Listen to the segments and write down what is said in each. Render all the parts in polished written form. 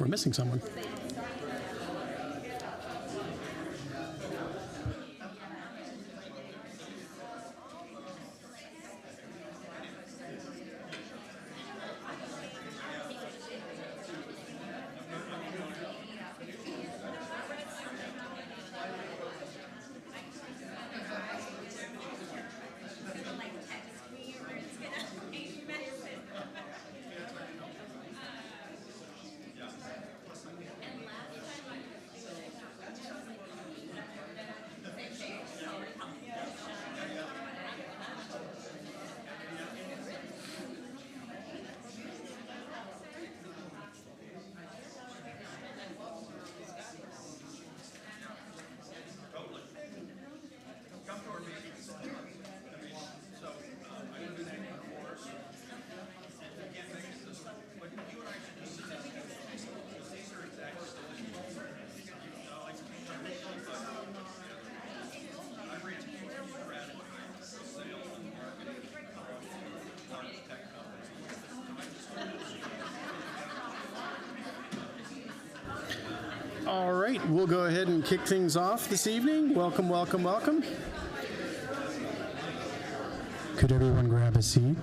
we're missing someone. All right, we'll go ahead and kick things off this evening. Welcome, welcome, welcome. Could everyone grab a seat?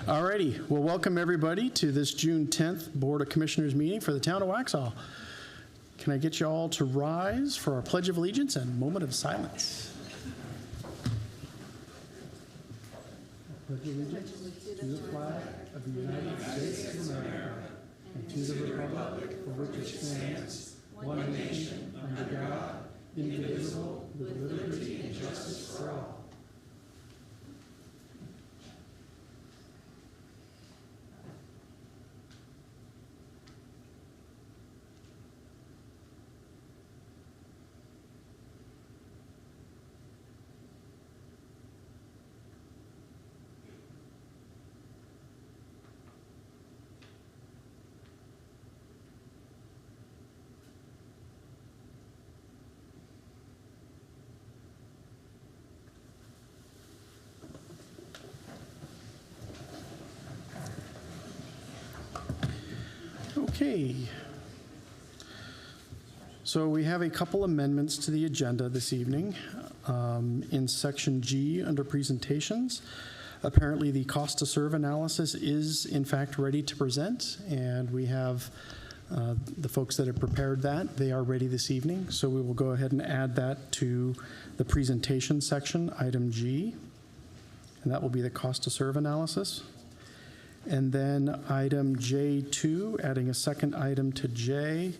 All righty, well, welcome everybody to this June 10th Board of Commissioners meeting for the town of Waxhaw. Can I get you all to rise for our Pledge of Allegiance and moment of silence? Pledge allegiance to the flag of the United States of America and to the republic for which it stands, one nation, under God, indivisible, with liberty and justice for all. Okay, so we have a couple amendments to the agenda this evening. In section G under presentations, apparently the cost to serve analysis is in fact ready to present, and we have the folks that have prepared that. They are ready this evening, so we will go ahead and add that to the presentation section, item G, and that will be the cost to serve analysis. And then item J2, adding a second item to J,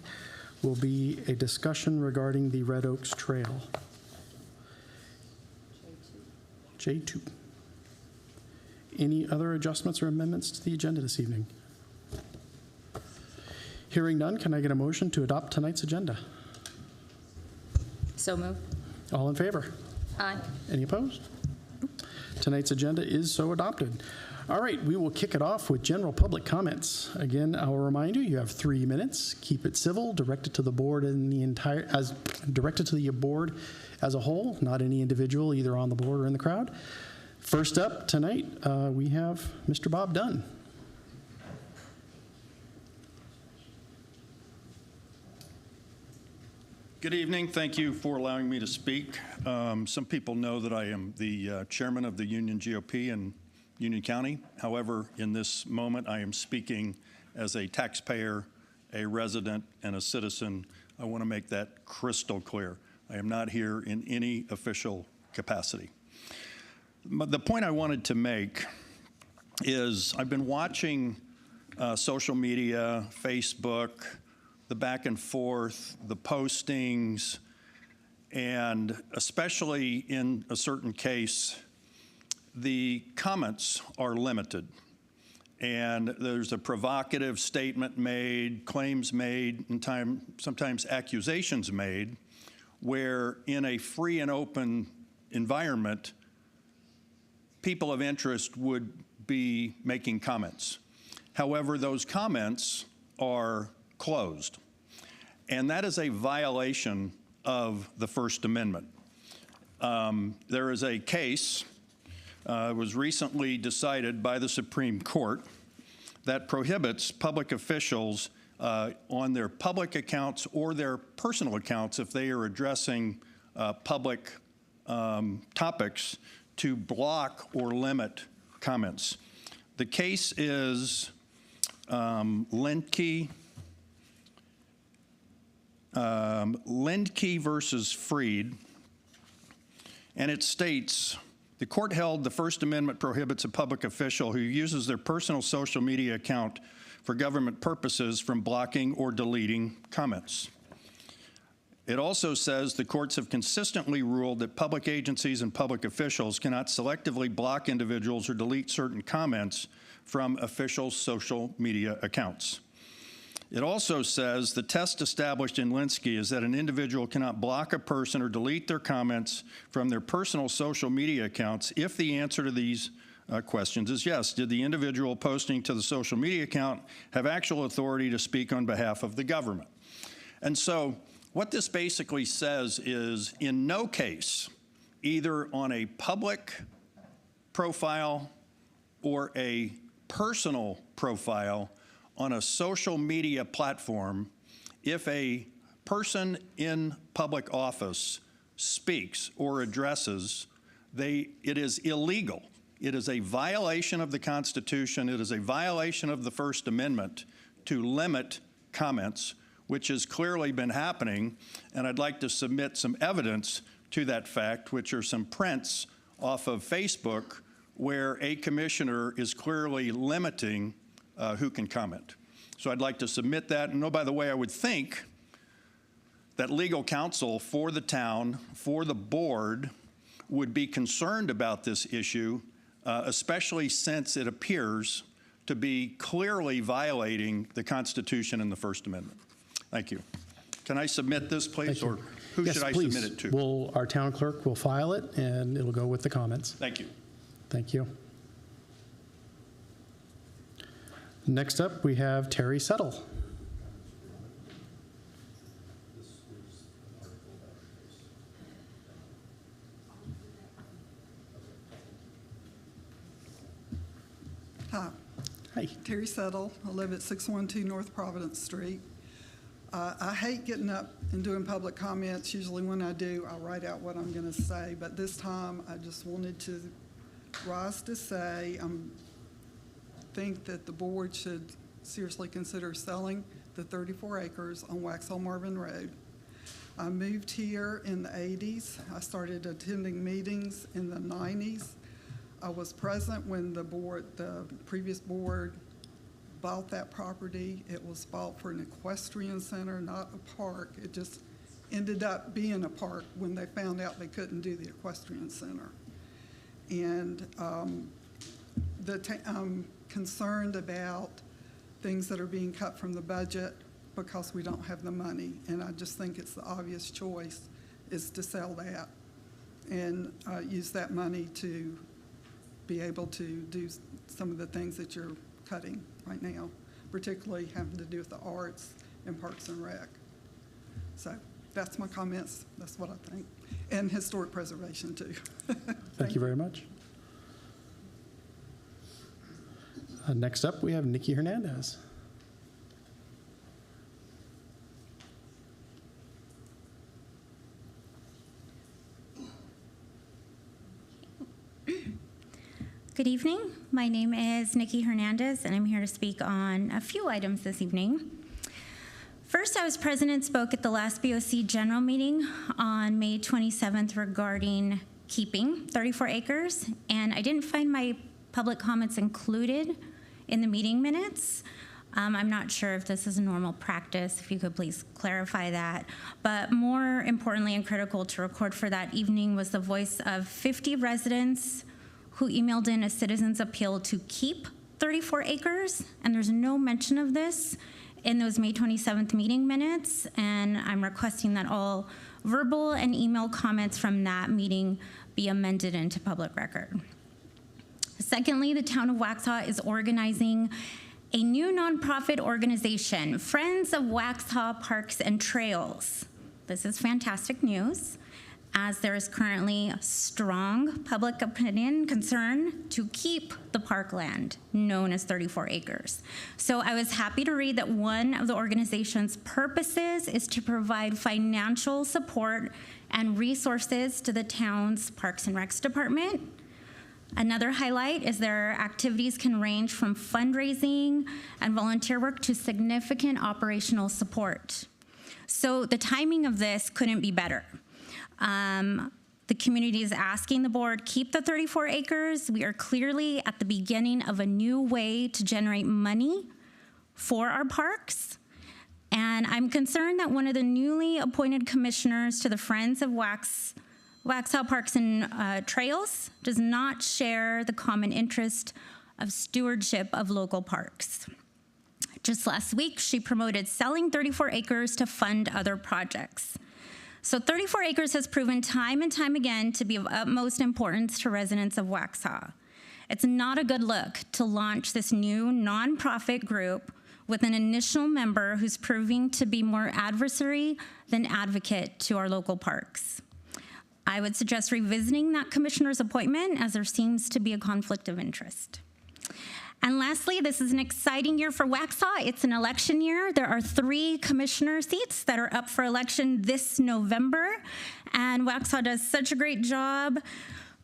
will be a discussion regarding the Red Oaks Trail. J2. Any other adjustments or amendments to the agenda this evening? Hearing none, can I get a motion to adopt tonight's agenda? So moved. All in favor? Aye. Any opposed? Tonight's agenda is so adopted. All right, we will kick it off with general public comments. Again, I will remind you have 3 minutes. Keep it civil, directed to the board and directed to the board as a whole, not any individual either on the board or in the crowd. First up tonight, we have Mr. Bob Dunn. Good evening. Thank you for allowing me to speak. Some people know that I am the chairman of the Union GOP in Union County. However, in this moment, I am speaking as a taxpayer, a resident, and a citizen. I want to make that crystal clear. I am not here in any official capacity. But the point I wanted to make is I've been watching social media, Facebook, the back and forth, the postings, and especially in a certain case, the comments are limited. And there's a provocative statement made, claims made, and sometimes accusations made, where in a free and open environment, people of interest would be making comments. However, those comments are closed. And that is a violation of the First Amendment. There is a case was recently decided by the Supreme Court that prohibits public officials on their public accounts or their personal accounts, if they are addressing public topics, to block or limit comments. The case is Lindke versus Freed, and it states, the court held the First Amendment prohibits a public official who uses their personal social media account for government purposes from blocking or deleting comments. It also says the courts have consistently ruled that public agencies and public officials cannot selectively block individuals or delete certain comments from official social media accounts. It also says the test established in Lindke is that an individual cannot block a person or delete their comments from their personal social media accounts if the answer to these questions is yes. Did the individual posting to the social media account have actual authority to speak on behalf of the government? And so what this basically says is, in no case, either on a public profile or a personal profile on a social media platform, if a person in public office speaks or addresses, it is illegal. It is a violation of the Constitution. It is a violation of the First Amendment to limit comments, which has clearly been happening. And I'd like to submit some evidence to that fact, which are some prints off of Facebook where a commissioner is clearly limiting who can comment. So I'd like to submit that. And oh, by the way, I would think that legal counsel for the town, for the board, would be concerned about this issue, especially since it appears to be clearly violating the Constitution and the First Amendment. Thank you. Can I submit this, please, or who should I submit it to? Our town clerk will file it, and it'll go with the comments. Thank you. Thank you. Next up, we have Terry Settle. Hi. Hi. Terry Settle. I live at 612 North Providence Street. I hate getting up and doing public comments. Usually when I do, I write out what I'm going to say, but this time I just wanted to rise to say I think that the board should seriously consider selling the 34 acres on Waxhaw Marvin Road. I moved here in the 80s. I started attending meetings in the 90s. I was present when the previous board bought that property. It was bought for an equestrian center, not a park. It just ended up being a park when they found out they couldn't do the equestrian center. And I'm concerned about things that are being cut from the budget because we don't have the money. And I just think it's the obvious choice is to sell that and use that money to be able to do some of the things that you're cutting right now, particularly having to do with the arts and Parks and Rec. So that's my comments. That's what I think. And historic preservation, too. Thank you very much. Next up, we have Nikki Hernandez. Good evening. My name is Nikki Hernandez, and I'm here to speak on a few items this evening. First, I was present and spoke at the last BOC general meeting on May 27th regarding keeping 34 acres, and I didn't find my public comments included in the meeting minutes. I'm not sure if this is a normal practice, if you could please clarify that. But more importantly and critical to record for that evening was the voice of 50 residents who emailed in a citizen's appeal to keep 34 acres, and there's no mention of this in those May 27th meeting minutes, and I'm requesting that all verbal and email comments from that meeting be amended into public record. Secondly, the town of Waxhaw is organizing a new nonprofit organization, Friends of Waxhaw Parks and Trails. This is fantastic news. as there is currently strong public opinion concern to keep the parkland known as 34 acres. So I was happy to read that one of the organization's purposes is to provide financial support and resources to the town's Parks and Recs department. Another highlight is their activities can range from fundraising and volunteer work to significant operational support. So the timing of this couldn't be better. The community is asking the board keep the 34 acres. We are clearly at the beginning of a new way to generate money for our parks. And I'm concerned that one of the newly appointed commissioners to the Friends of Waxhaw Parks and Trails does not share the common interest of stewardship of local parks. Just last week, she promoted selling 34 acres to fund other projects. So 34 acres has proven time and time again to be of utmost importance to residents of Waxhaw. It's not a good look to launch this new nonprofit group with an initial member who's proving to be more adversary than advocate to our local parks. I would suggest revisiting that commissioner's appointment, as there seems to be a conflict of interest. And lastly, this is an exciting year for Waxhaw. It's an election year. There are 3 commissioner seats that are up for election this November. And Waxhaw does such a great job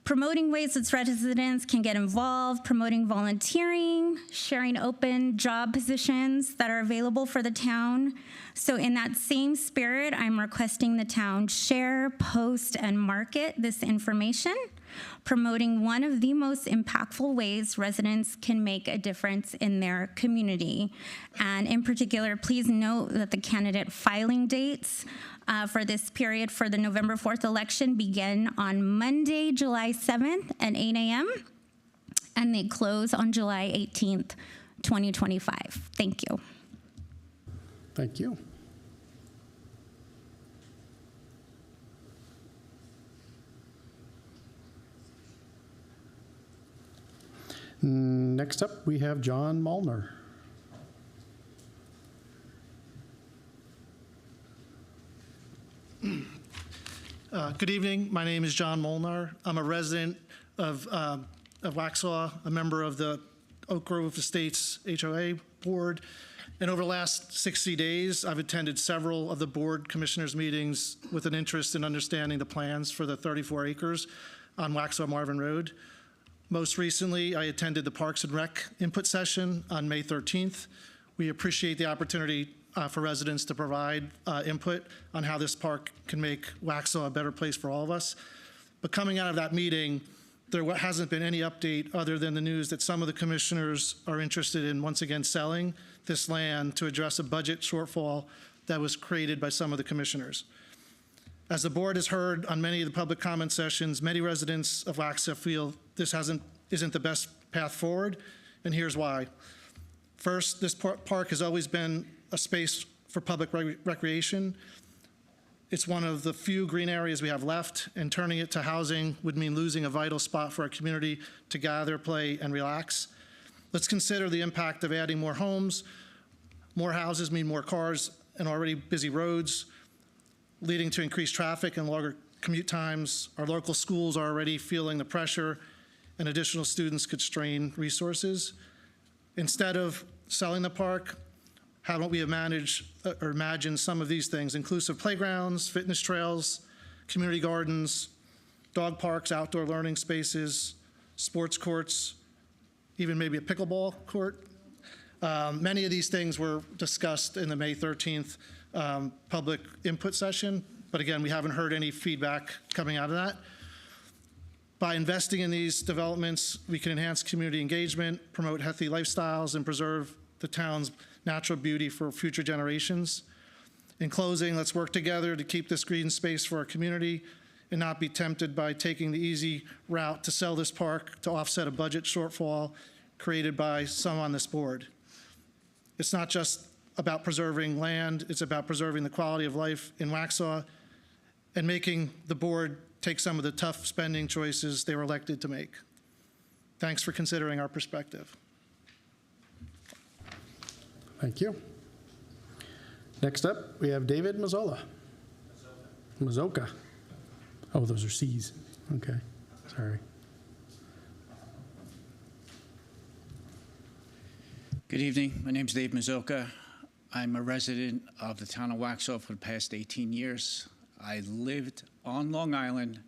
promoting ways its residents can get involved, promoting volunteering, sharing open job positions that are available for the town. So in that same spirit, I'm requesting the town share, post, and market this information, promoting one of the most impactful ways residents can make a difference in their community. And in particular, please note that the candidate filing dates for this period for the November 4th election begin on Monday, July 7th at 8 a.m., and they close on July 18th, 2025. Thank you. Thank you. Next up, we have John Molnar. Good evening. My name is John Molnar. I'm a resident of Waxhaw, a member of the Oak Grove Estates HOA board. And over the last 60 days, I've attended several of the board commissioners' meetings with an interest in understanding the plans for the 34 acres on Waxhaw Marvin Road. Most recently, I attended the Parks and Rec input session on May 13th. We appreciate the opportunity for residents to provide input on how this park can make Waxhaw a better place for all of us. But coming out of that meeting, there hasn't been any update other than the news that some of the commissioners are interested in once again selling this land to address a budget shortfall that was created by some of the commissioners. As the board has heard on many of the public comment sessions, many residents of Waxhaw feel this isn't the best path forward, and here's why. First, this park has always been a space for public recreation. It's one of the few green areas we have left, and turning it to housing would mean losing a vital spot for our community to gather, play, and relax. Let's consider the impact of adding more homes. More houses mean more cars and already busy roads, leading to increased traffic and longer commute times. Our local schools are already feeling the pressure, and additional students could strain resources. Instead of selling the park, how don't we imagine some of these things: inclusive playgrounds, fitness trails, community gardens, dog parks, outdoor learning spaces, sports courts, even maybe a pickleball court. Many of these things were discussed in the May 13th public input session, but again, we haven't heard any feedback coming out of that. By investing in these developments, we can enhance community engagement, promote healthy lifestyles, and preserve the town's natural beauty for future generations. In closing, let's work together to keep this green space for our community and not be tempted by taking the easy route to sell this park to offset a budget shortfall created by some on this board. It's not just about preserving land, it's about preserving the quality of life in Waxhaw and making the board take some of the tough spending choices they were elected to make. Thanks for considering our perspective. Thank you. Next up, we have David Mazzola. Mazzoka. Oh, those are Cs. Okay, sorry. Good evening. My name is Dave Mazoka. I'm a resident of the town of Waxhaw for the past 18 years. I lived on Long Island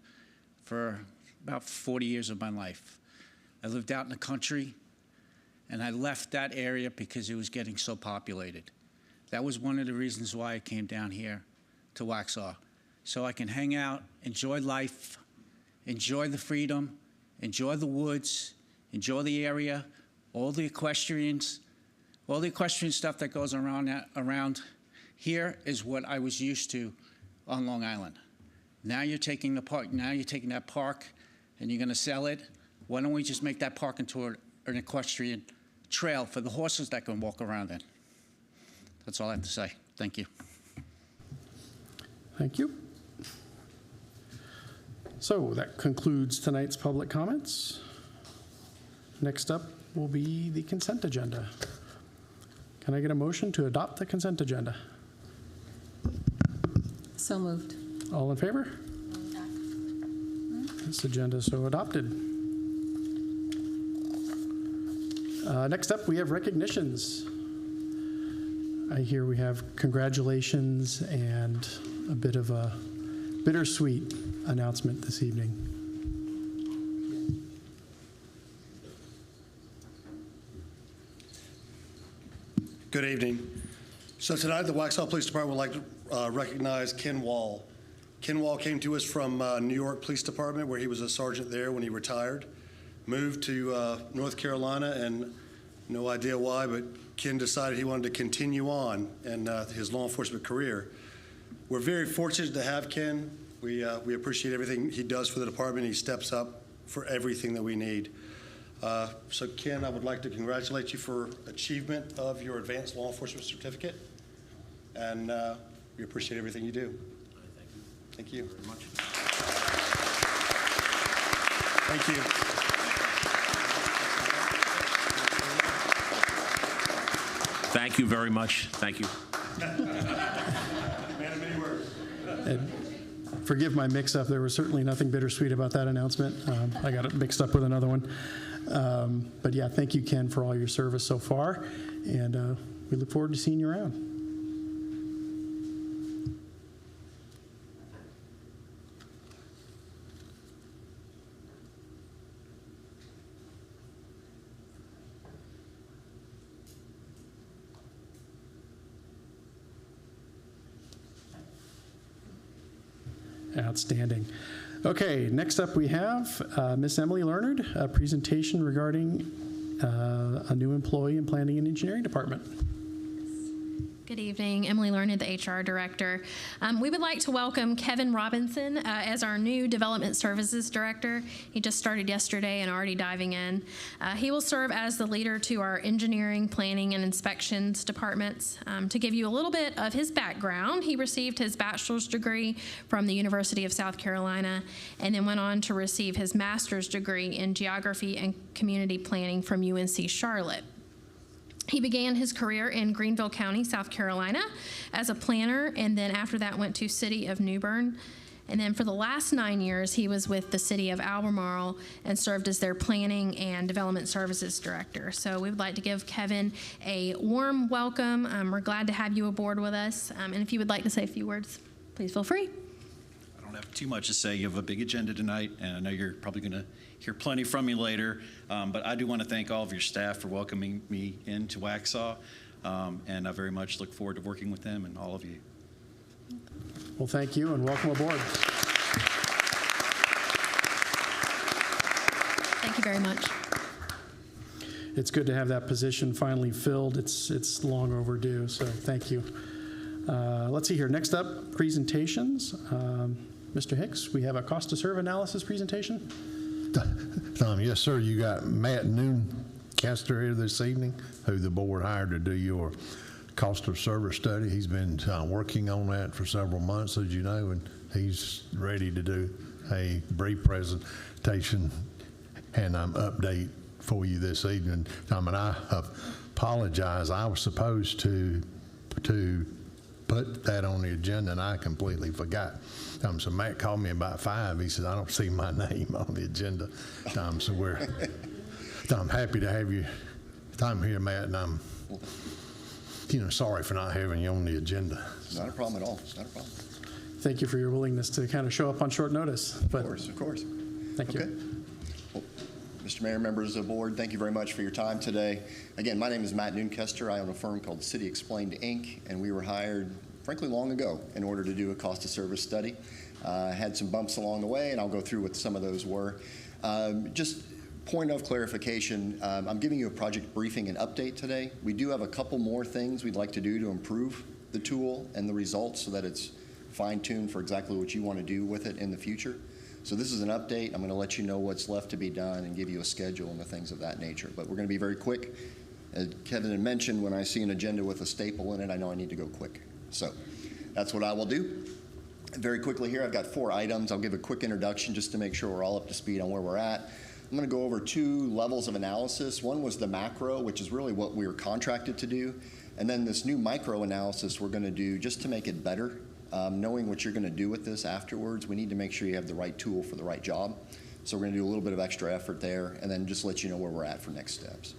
for about 40 years of my life. I lived out in the country, and I left that area because it was getting so populated. That was one of the reasons why I came down here to Waxhaw, so I can hang out, enjoy life, enjoy the freedom, enjoy the woods, enjoy the area, all the equestrian stuff that goes around here is what I was used to on Long Island. Now you're taking the park. Now you're taking that park, and you're going to sell it. Why don't we just make that park into an equestrian trail for the horses that can walk around in? That's all I have to say. Thank you. Thank you. So that concludes tonight's public comments. Next up will be the consent agenda. Can I get a motion to adopt the consent agenda? So moved. All in favor? This agenda is so adopted. Next up, we have recognitions. I hear we have congratulations and a bit of a bittersweet announcement this evening. Good evening. So tonight, the Waxhaw Police Department would like to recognize Ken Wall. Ken Wall came to us from New York Police Department, where he was a sergeant there when he retired. Moved to North Carolina, and no idea why, but Ken decided he wanted to continue on in his law enforcement career. We're very fortunate to have Ken. We appreciate everything he does for the department. He steps up for everything that we need. So Ken, I would like to congratulate you for achievement of your advanced law enforcement certificate, and we appreciate everything you do. Thank you. Thank you very much. Thank you. Thank you very much. Thank you. Man of many words. And forgive my mix-up. There was certainly nothing bittersweet about that announcement. I got it mixed up with another one. But yeah, thank you, Ken, for all your service so far, and we look forward to seeing you around. Outstanding. Okay, next up we have Miss Emily Leonard, a presentation regarding a new employee in Planning and Engineering Department. Good evening, Emily Learned, the HR Director. We would like to welcome Kevin Robinson as our new Development Services Director. He just started yesterday and already diving in. He will serve as the leader to our engineering, planning, and inspections departments. To give you a little bit of his background, he received his bachelor's degree from the University of South Carolina and then went on to receive his master's degree in geography and community planning from UNC Charlotte. He began his career in Greenville County, South Carolina, as a planner, and then after that went to City of New Bern. And then for the last 9 years, he was with the City of Albemarle and served as their Planning and Development Services Director. So we would like to give Kevin a warm welcome. We're glad to have you aboard with us. And if you would like to say a few words, please feel free. I don't have too much to say. You have a big agenda tonight, and I know you're probably going to hear plenty from me later, but I do want to thank all of your staff for welcoming me into Waxhaw, and I very much look forward to working with them and all of you. Well, thank you and welcome aboard. Thank you very much. It's good to have that position finally filled. It's long overdue, so thank you. Let's see here. Next up, presentations. Mr. Hicks, we have a cost to serve analysis presentation. Yes, sir. You got Matt Nooncaster here this evening, who the board hired to do your cost of service study. He's been working on that for several months, as you know, and he's ready to do a brief presentation and update for you this evening. And I apologize. I was supposed to put that on the agenda, and I completely forgot. So Matt called me about 5. He said, I don't see my name on the agenda. So I'm happy to have you. I'm here, Matt, and I'm sorry for not having you on the agenda. Not a problem at all. Not a problem. Thank you for your willingness to kind of show up on short notice. Of course. Thank you. Okay. Well, Mr. Mayor, members of the board, thank you very much for your time today. Again, my name is Matt Noonkester. I own a firm called City Explained, Inc., and we were hired, frankly, long ago in order to do a cost of service study. Had some bumps along the way, and I'll go through what some of those were. Just point of clarification, I'm giving you a project briefing and update today. We do have a couple more things we'd like to do to improve the tool and the results so that it's fine-tuned for exactly what you want to do with it in the future. So this is an update. I'm going to let you know what's left to be done and give you a schedule and the things of that nature. But we're going to be very quick. As Kevin had mentioned, when I see an agenda with a staple in it, I know I need to go quick. So that's what I will do. Very quickly here, I've got 4 items. I'll give a quick introduction just to make sure we're all up to speed on where we're at. I'm going to go over 2 levels of analysis. One was the macro, which is really what we were contracted to do. And then this new micro analysis we're going to do just to make it better. Knowing what you're going to do with this afterwards, we need to make sure you have the right tool for the right job. So we're going to do a little bit of extra effort there and then just let you know where we're at for next steps.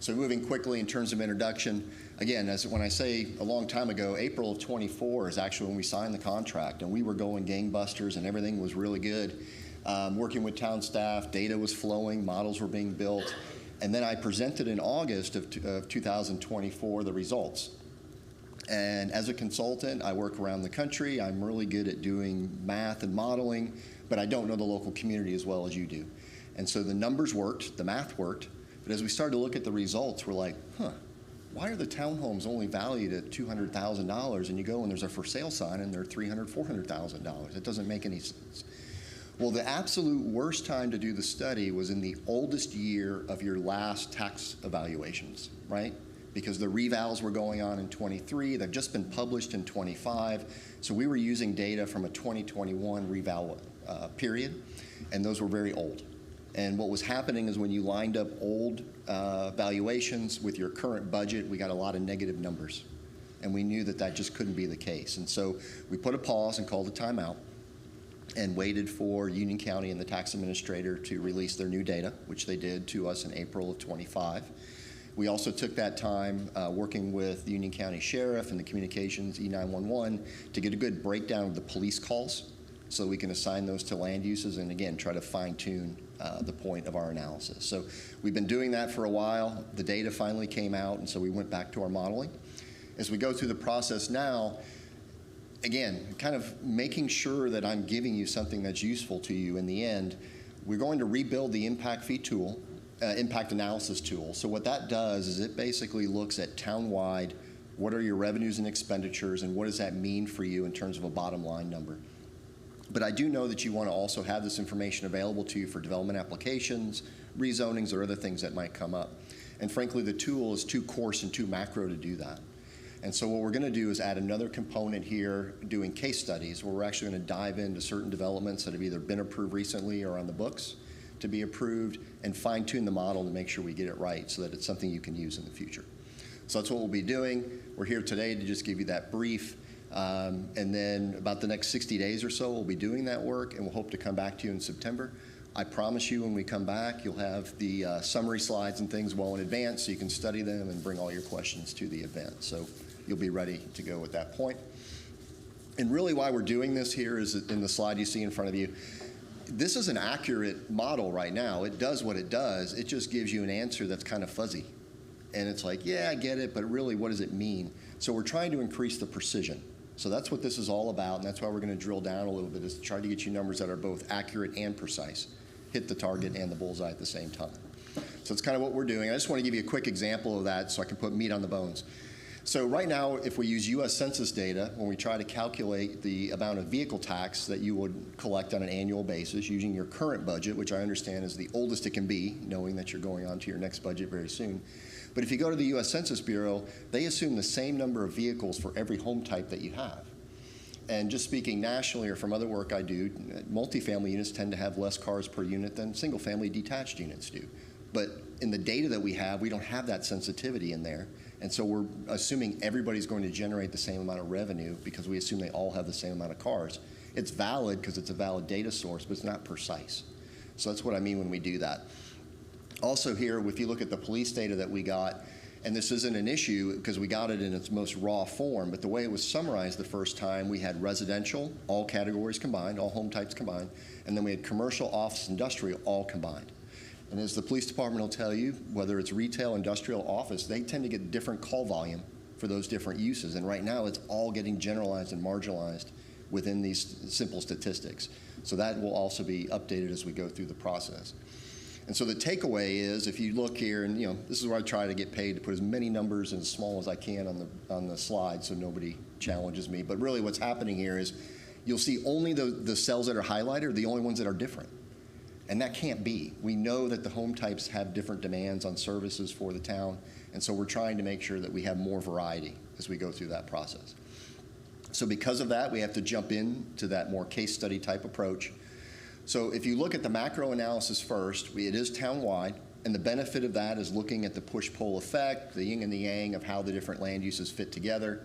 So moving quickly in terms of introduction, again, when I say a long time ago, April of 24 is actually when we signed the contract, and we were going gangbusters and everything was really good. Working with town staff, data was flowing, models were being built, and then I presented in August of 2024 the results. And as a consultant, I work around the country. I'm really good at doing math and modeling, but I don't know the local community as well as you do. And so the numbers worked, the math worked, but as we started to look at the results, we're like, why are the townhomes only valued at $200,000 and you go and there's a for sale sign and they're $300,000, $400,000? It doesn't make any sense. Well, the absolute worst time to do the study was in the oldest year of your last tax evaluations, right? Because the revals were going on in 23, they've just been published in 25. So we were using data from a 2021 reval period, and those were very old. And what was happening is when you lined up old valuations with your current budget, we got a lot of negative numbers. And we knew that that just couldn't be the case. And so we put a pause and called a timeout and waited for Union County and the tax administrator to release their new data, which they did to us in April of 25. We also took that time working with the Union County Sheriff and the Communications E911 to get a good breakdown of the police calls so we can assign those to land uses and, again, try to fine-tune the point of our analysis. So we've been doing that for a while. The data finally came out, and so we went back to our modeling. As we go through the process now, again, kind of making sure that I'm giving you something that's useful to you in the end, we're going to rebuild the impact fee tool. Impact analysis tool. So what that does is it basically looks at town-wide, what are your revenues and expenditures, and what does that mean for you in terms of a bottom line number. But I do know that you want to also have this information available to you for development applications, rezonings, or other things that might come up. And frankly, the tool is too coarse and too macro to do that. And so what we're going to do is add another component here, doing case studies, where we're actually going to dive into certain developments that have either been approved recently or on the books to be approved, and fine-tune the model to make sure we get it right so that it's something you can use in the future. So that's what we'll be doing. We're here today to just give you that brief, and then about the next 60 days or so, we'll be doing that work, and we'll hope to come back to you in September. I promise you when we come back, you'll have the summary slides and things well in advance so you can study them and bring all your questions to the event. So you'll be ready to go at that point. And really why we're doing this here is in the slide you see in front of you. This is an accurate model right now. It does what it does. It just gives you an answer that's kind of fuzzy. And it's like, yeah, I get it, but really, what does it mean? So we're trying to increase the precision. So that's what this is all about, and that's why we're going to drill down a little bit, is to try to get you numbers that are both accurate and precise, hit the target and the bullseye at the same time. So it's kind of what we're doing. I just want to give you a quick example of that so I can put meat on the bones. So right now, if we use U.S. Census data, when we try to calculate the amount of vehicle tax that you would collect on an annual basis using your current budget, which I understand is the oldest it can be, knowing that you're going on to your next budget very soon. But if you go to the U.S. Census Bureau, they assume the same number of vehicles for every home type that you have. And just speaking nationally or from other work I do, multifamily units tend to have less cars per unit than single-family detached units do. But in the data that we have, we don't have that sensitivity in there. And so we're assuming everybody's going to generate the same amount of revenue because we assume they all have the same amount of cars. It's valid because it's a valid data source, but it's not precise. So that's what I mean when we do that. Also here, if you look at the police data that we got, and this isn't an issue because we got it in its most raw form, but the way it was summarized the first time, we had residential, all categories combined, all home types combined, and then we had commercial, office, industrial, all combined. And as the police department will tell you, whether it's retail, industrial, office, they tend to get different call volume for those different uses. And right now, it's all getting generalized and marginalized within these simple statistics. So that will also be updated as we go through the process. And so the takeaway is, if you look here, and this is where I try to get paid to put as many numbers and as small as I can on the slide so nobody challenges me. But really what's happening here is you'll see only the cells that are highlighted are the only ones that are different. And that can't be. We know that the home types have different demands on services for the town, and so we're trying to make sure that we have more variety as we go through that process. So because of that, we have to jump into that more case study type approach. So if you look at the macro analysis first, it is town-wide, and the benefit of that is looking at the push-pull effect, the yin and the yang of how the different land uses fit together.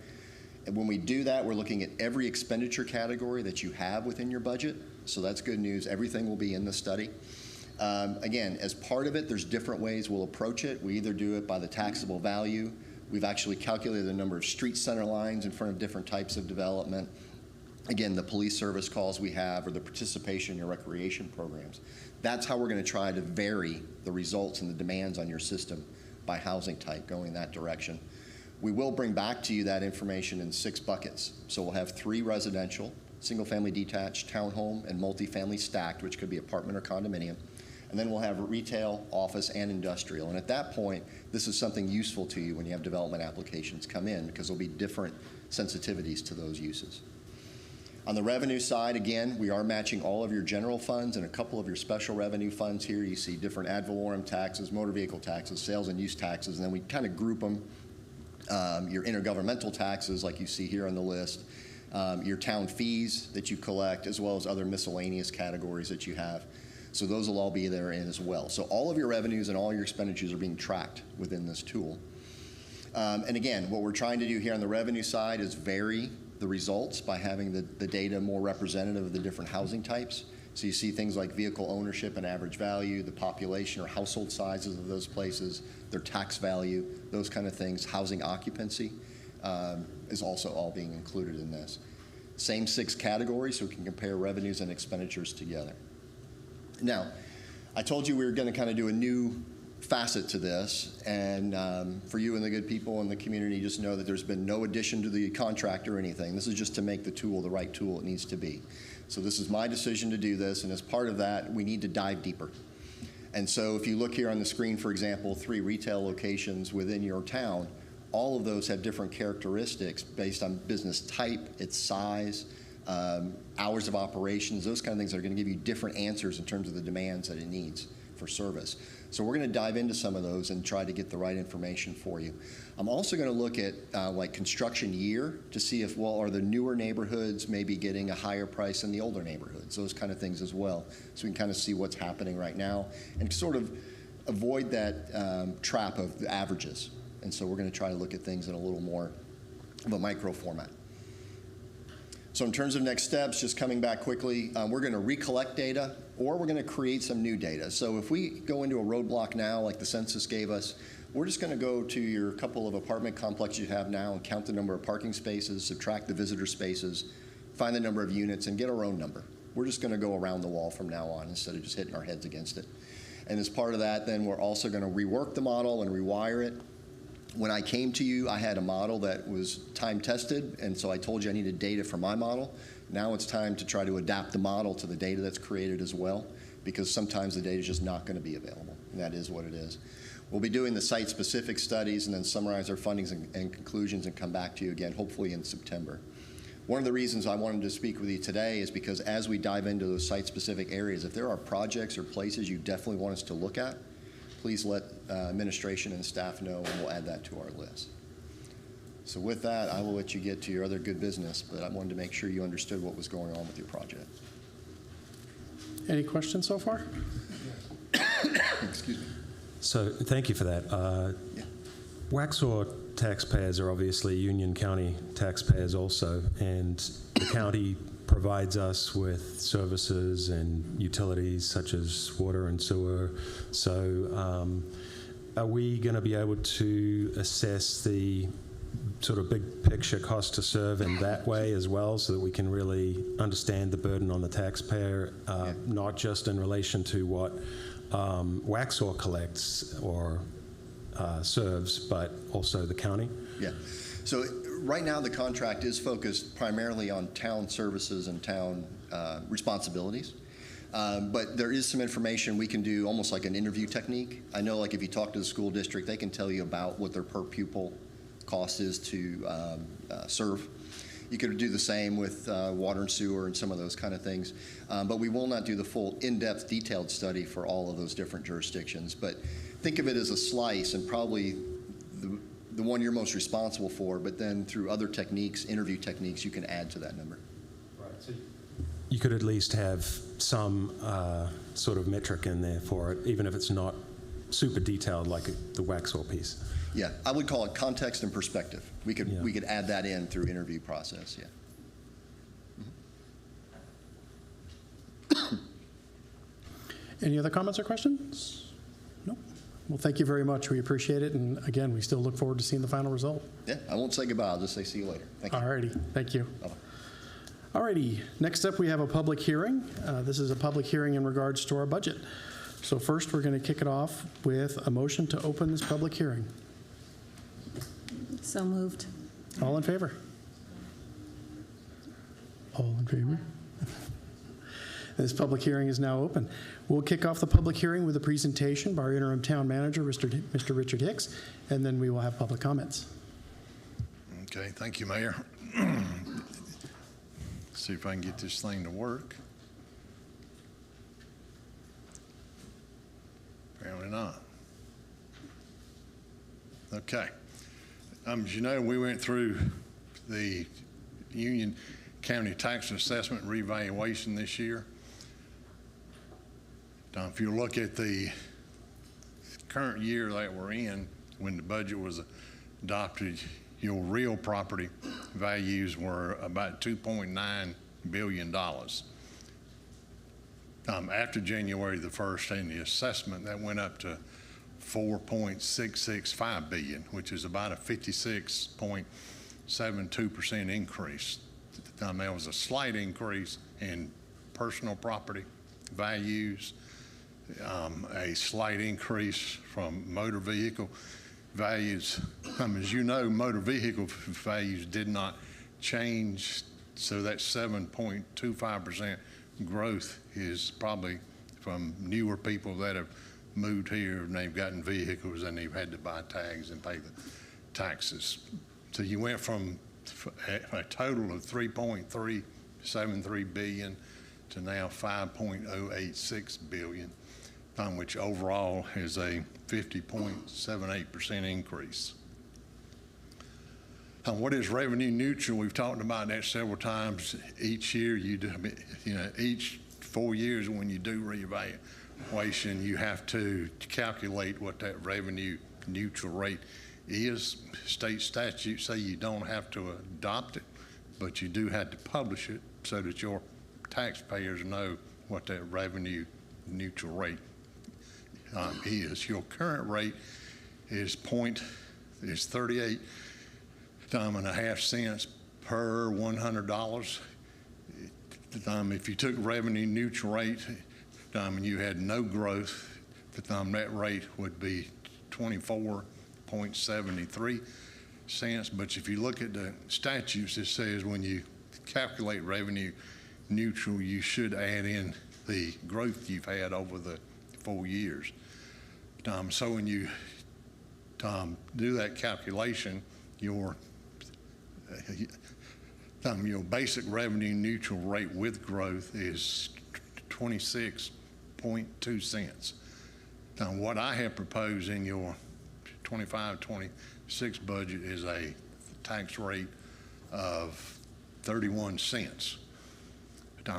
And when we do that, we're looking at every expenditure category that you have within your budget. So that's good news. Everything will be in the study. Again, as part of it, there's different ways we'll approach it. We either do it by the taxable value. We've actually calculated the number of street center lines in front of different types of development. Again, the police service calls we have, or the participation in your recreation programs. That's how we're going to try to vary the results and the demands on your system by housing type, going that direction. We will bring back to you that information in 6 buckets. So we'll have 3 residential, single-family detached, townhome, and multifamily stacked, which could be apartment or condominium. And then we'll have retail, office, and industrial. And at that point, this is something useful to you when you have development applications come in, because there'll be different sensitivities to those uses. On the revenue side, again, we are matching all of your general funds and a couple of your special revenue funds here. You see different ad valorem taxes, motor vehicle taxes, sales and use taxes, and then we kind of group them. Your intergovernmental taxes, like you see here on the list, your town fees that you collect, as well as other miscellaneous categories that you have. So those will all be there in as well. So all of your revenues and all your expenditures are being tracked within this tool. And again, what we're trying to do here on the revenue side is vary the results by having the data more representative of the different housing types. So you see things like vehicle ownership and average value, the population or household sizes of those places, their tax value, those kind of things. Housing occupancy is also all being included in this. Same 6 categories, so we can compare revenues and expenditures together. Now, I told you we were going to kind of do a new facet to this, and for you and the good people in the community, just know that there's been no addition to the contract or anything. This is just to make the tool the right tool it needs to be. So this is my decision to do this, and as part of that, we need to dive deeper. And so if you look here on the screen, for example, 3 retail locations within your town, all of those have different characteristics based on business type, its size, hours of operations, those kind of things that are going to give you different answers in terms of the demands that it needs for service. So we're going to dive into some of those and try to get the right information for you. I'm also going to look at like construction year to see if, well, are the newer neighborhoods maybe getting a higher price than the older neighborhoods, those kind of things as well. So we can kind of see what's happening right now and sort of avoid that trap of the averages. And so we're going to try to look at things in a little more of a micro format. So in terms of next steps, just coming back quickly, we're going to recollect data, or we're going to create some new data. So if we go into a roadblock now, like the census gave us, we're just going to go to your couple of apartment complexes you have now and count the number of parking spaces, subtract the visitor spaces, find the number of units, and get our own number. We're just going to go around the wall from now on instead of just hitting our heads against it. And as part of that, then we're also going to rework the model and rewire it. When I came to you, I had a model that was time tested, and so I told you I needed data for my model. Now it's time to try to adapt the model to the data that's created as well, because sometimes the data is just not going to be available, and that is what it is. We'll be doing the site-specific studies and then summarize our findings and conclusions and come back to you again, hopefully in September. One of the reasons I wanted to speak with you today is because as we dive into those site-specific areas, if there are projects or places you definitely want us to look at, please let administration and staff know, and we'll add that to our list. So with that, I will let you get to your other good business, but I wanted to make sure you understood what was going on with your project. Any questions so far? Excuse me. So thank you for that. Yeah. Waxhaw taxpayers are obviously Union County taxpayers also, and the county provides us with services and utilities such as water and sewer. So are we going to be able to assess the sort of big picture cost to serve in that way as well, so that we can really understand the burden on the taxpayer, not just in relation to what Waxhaw collects or serves, but also the county? Yeah. So right now the contract is focused primarily on town services and town responsibilities. But there is some information we can do, almost like an interview technique. I know, like, if you talk to the school district, they can tell you about what their per pupil cost is to serve. You could do the same with water and sewer and some of those kind of things. But we will not do the full in-depth detailed study for all of those different jurisdictions. But think of it as a slice, and probably the one you're most responsible for, but then through other techniques, interview techniques, you can add to that number. Right. So you could at least have some sort of metric in there for it, even if it's not super detailed like the Waxhaw piece. Yeah, I would call it context and perspective. We could add that in through interview process, yeah. Any other comments or questions? No? Well, thank you very much. We appreciate it. And again, we still look forward to seeing the final result. Yeah, I won't say goodbye. I'll just say see you later. Thank you. All righty. Thank you. Bye-bye. All righty. Next up, we have a public hearing. This is a public hearing in regards to our budget. So first, we're going to kick it off with a motion to open this public hearing. So moved. All in favor? All in favor? This public hearing is now open. We'll kick off the public hearing with a presentation by our interim town manager, Mr. Richard Hicks, and then we will have public comments. Okay, thank you, Mayor. See if I can get this thing to work. Apparently not. Okay. As you know, we went through the Union County Tax Assessment revaluation this year. Now, if you look at the current year that we're in, when the budget was adopted, your real property values were about $2.9 billion. After January the 1st and the assessment, that went up to $4.665 billion, which is about a 56.72% increase. There was a slight increase in personal property values, a slight increase from motor vehicle values. As you know, motor vehicle values did not change, so that 7.25% growth is probably from newer people that have moved here and they've gotten vehicles and they've had to buy tags and pay the taxes. So you went from a total of $3.373 billion to now $5.086 billion, which overall is a 50.78% increase. What is revenue neutral? We've talked about that several times. Each year, each 4 years when you do reevaluation, you have to calculate what that revenue neutral rate is. State statutes say you don't have to adopt it, but you do have to publish it so that your taxpayers know what that revenue neutral rate is. Your current rate is 38.5 cents per $100. If you took revenue neutral rate and you had no growth, that rate would be 24.73 cents. But if you look at the statutes, it says when you calculate revenue neutral, you should add in the growth you've had over the 4 years. So when you do that calculation, your basic revenue neutral rate with growth is 26.2 cents. Now, what I have proposed in your 25-26 budget is a tax rate of 31 cents,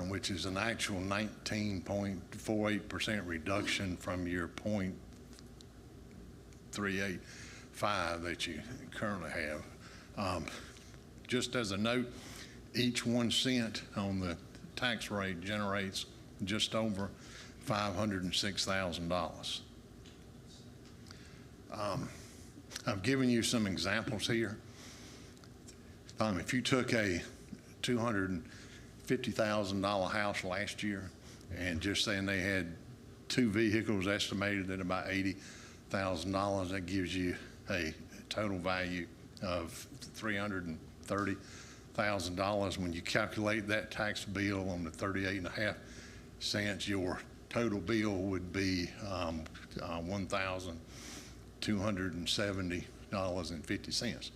which is an actual 19.48% reduction from your 0.385 5 that you currently have. Just as a note, each 1 cent on the tax rate generates just over $506,000. I've given you some examples here. If you took a $250,000 house last year and just saying they had 2 vehicles estimated at about $80,000, that gives you a total value of $330,000. When you calculate that tax bill on the 38.5 cents, your total bill would be $1,270.50.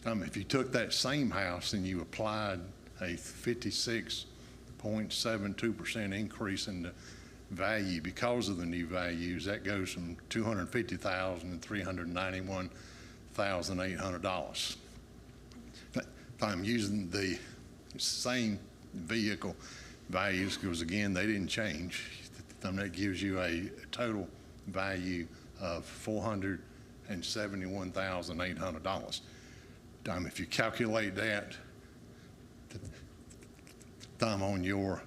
If you took that same house and you applied a 56.72% increase in the value because of the new values, that goes from $250,000 to $391,800. I'm using the same vehicle values because, again, they didn't change. That gives you a total value of $471,800. If you calculate that on your,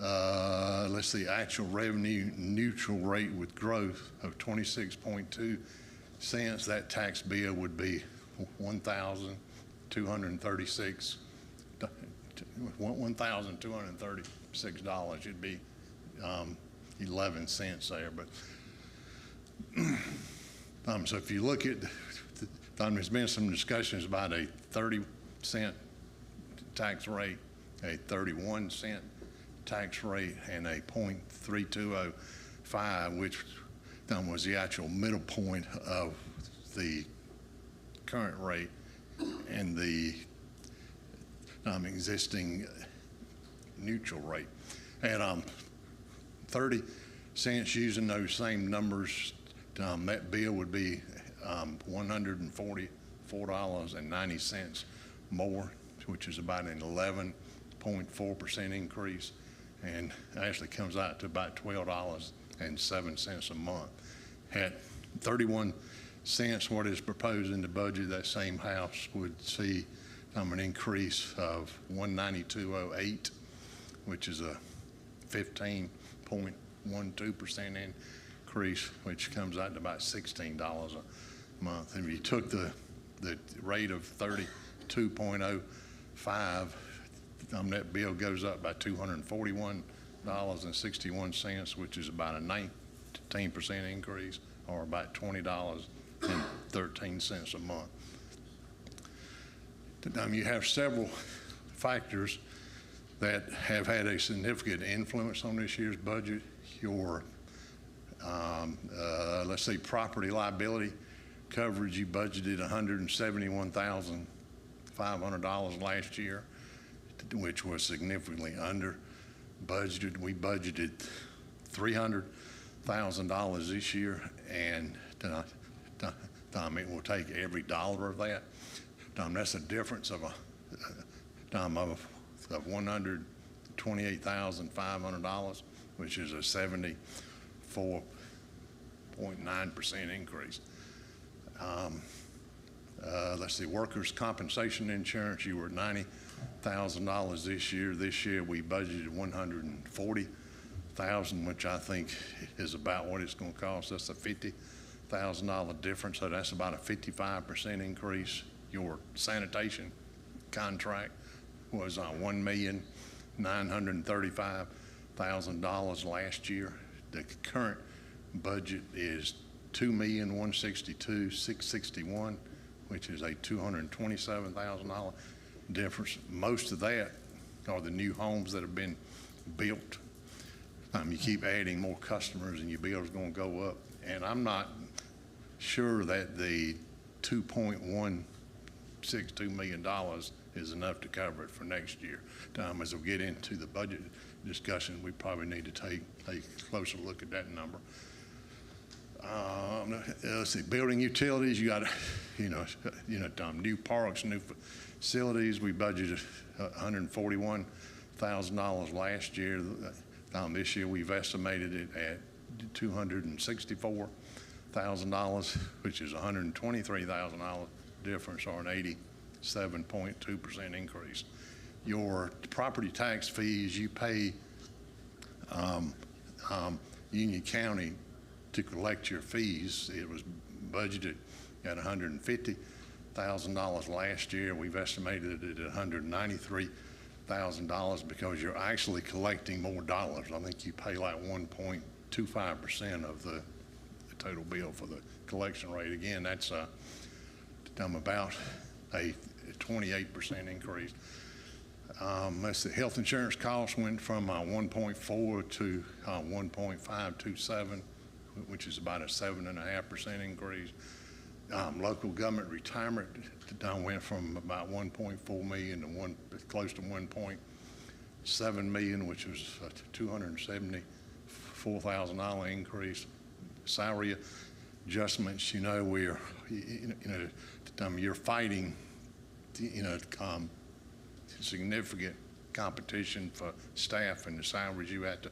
let's see, actual revenue neutral rate with growth of 26.2 cents, that tax bill would be $1,236. It'd be 11 cents there. But so if you look at, there's been some discussions about a 30-cent tax rate, a 31-cent tax rate, and a .3205, which was the actual middle point of the current rate and the existing neutral rate. At 30 cents, using those same numbers, that bill would be $144.90 more, which is about an 11.4% increase, and actually comes out to about $12.07 a month. At 31 cents, what is proposed in the budget, that same house would see an increase of $192.08, which is a 15.12% increase, which comes out to about $16 a month. And if you took the rate of 32.05, that bill goes up by $241.61, which is about a 19% increase, or about $20.13 a month. You have several factors that have had a significant influence on this year's budget. Your, let's say, property liability coverage, you budgeted $171,500 last year, which was significantly under budgeted. We budgeted $300,000 this year, and it will take every dollar of that. That's a difference of $128,500, which is a 74.9% increase. Let's see, workers' compensation insurance, you were $90,000 this year. This year we budgeted $140,000, which I think is about what it's going to cost. That's a $50,000 difference, so that's about a 55% increase. Your sanitation contract was $1,935,000 last year. The current budget is $2,162,661, which is a $227,000 difference. Most of that are the new homes that have been built. You keep adding more customers and your bill is going to go up. And I'm not sure that the $2.162 million is enough to cover it for next year. As we get into the budget discussion, we probably need to take a closer look at that number. Let's see, building utilities, you got, new parks, new facilities. We budgeted $141,000 last year. This year we've estimated it at $264,000. which is $123,000 difference, or an 87.2% increase. Your property tax fees you pay Union County to collect your fees, it was budgeted at $150,000 last year. We've estimated it at $193,000 because you're actually collecting more dollars. I think you pay like 1.25% of the total bill for the collection rate. Again, that's about a 28% increase. That's the health insurance cost went from 1.4 to 1.527, which is about a 7.5% increase. Local government retirement went from about 1.4 million to close to 1.7 million, which was a $274,000 increase. Salary adjustments, you're fighting, significant competition for staff, and the salaries you had to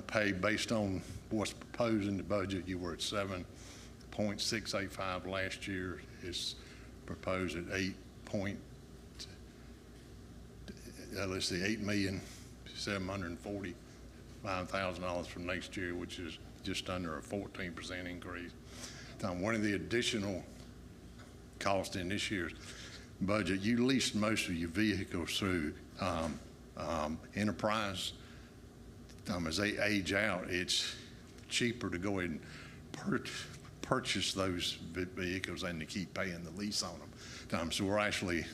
pay based on what's proposed in the budget. You were at 7.685 last year. It's proposed at $8,745,000 for next year, which is just under a 14% increase. One of the additional costs in this year's budget, you leased most of your vehicles through Enterprise. As they age out, it's cheaper to go ahead and purchase those vehicles than to keep paying the lease on them. So we're actually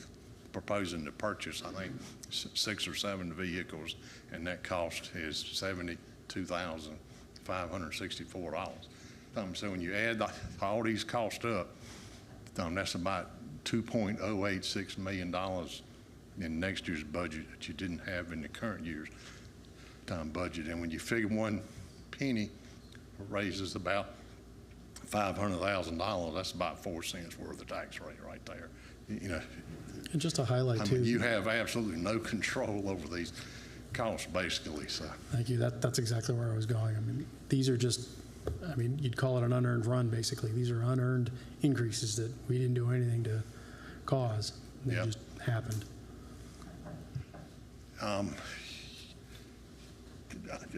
proposing to purchase, I think, 6 or 7 vehicles, and that cost is $72,564. So when you add all these costs up, that's about $2.086 million in next year's budget that you didn't have in the current year's budget. And when you figure 1 penny raises about $500,000, that's about 4 cents worth of tax rate right there. And just to highlight too, you have absolutely no control over these costs, basically. So thank you. That's exactly where I was going. I mean, these are just, you'd call it an unearned run, basically. These are unearned increases that we didn't do anything to cause. They just happened.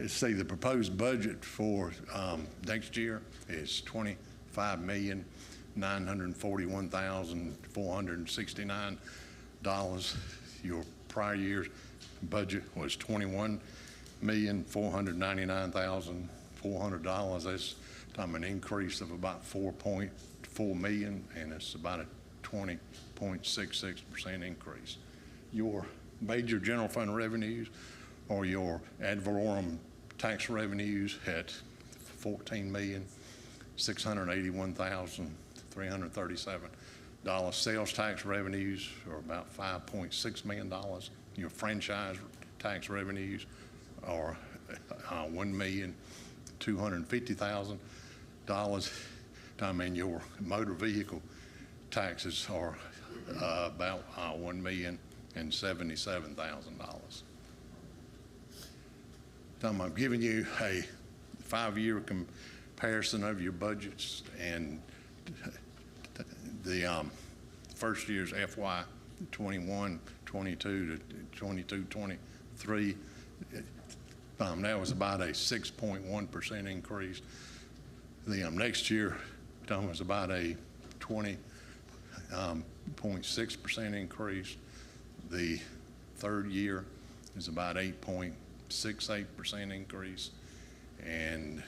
Say the proposed budget for next year is $25,941,469. Your prior year's budget was $21,499,400. That's an increase of about $4.4 million, and it's about a 20.66% increase. Your major general fund revenues or your ad valorem tax revenues at $14,681,337. Sales tax revenues are about $5.6 million. Your franchise tax revenues are $1,250,000. And your motor vehicle taxes are about $1,077,000. I'm giving you a 5-year comparison of your budgets, and the first year's FY 21, 22 to 22, 23, that was about a 6.1% increase. The next year was about a 20.6% increase. The third year is about 8.68% increase, and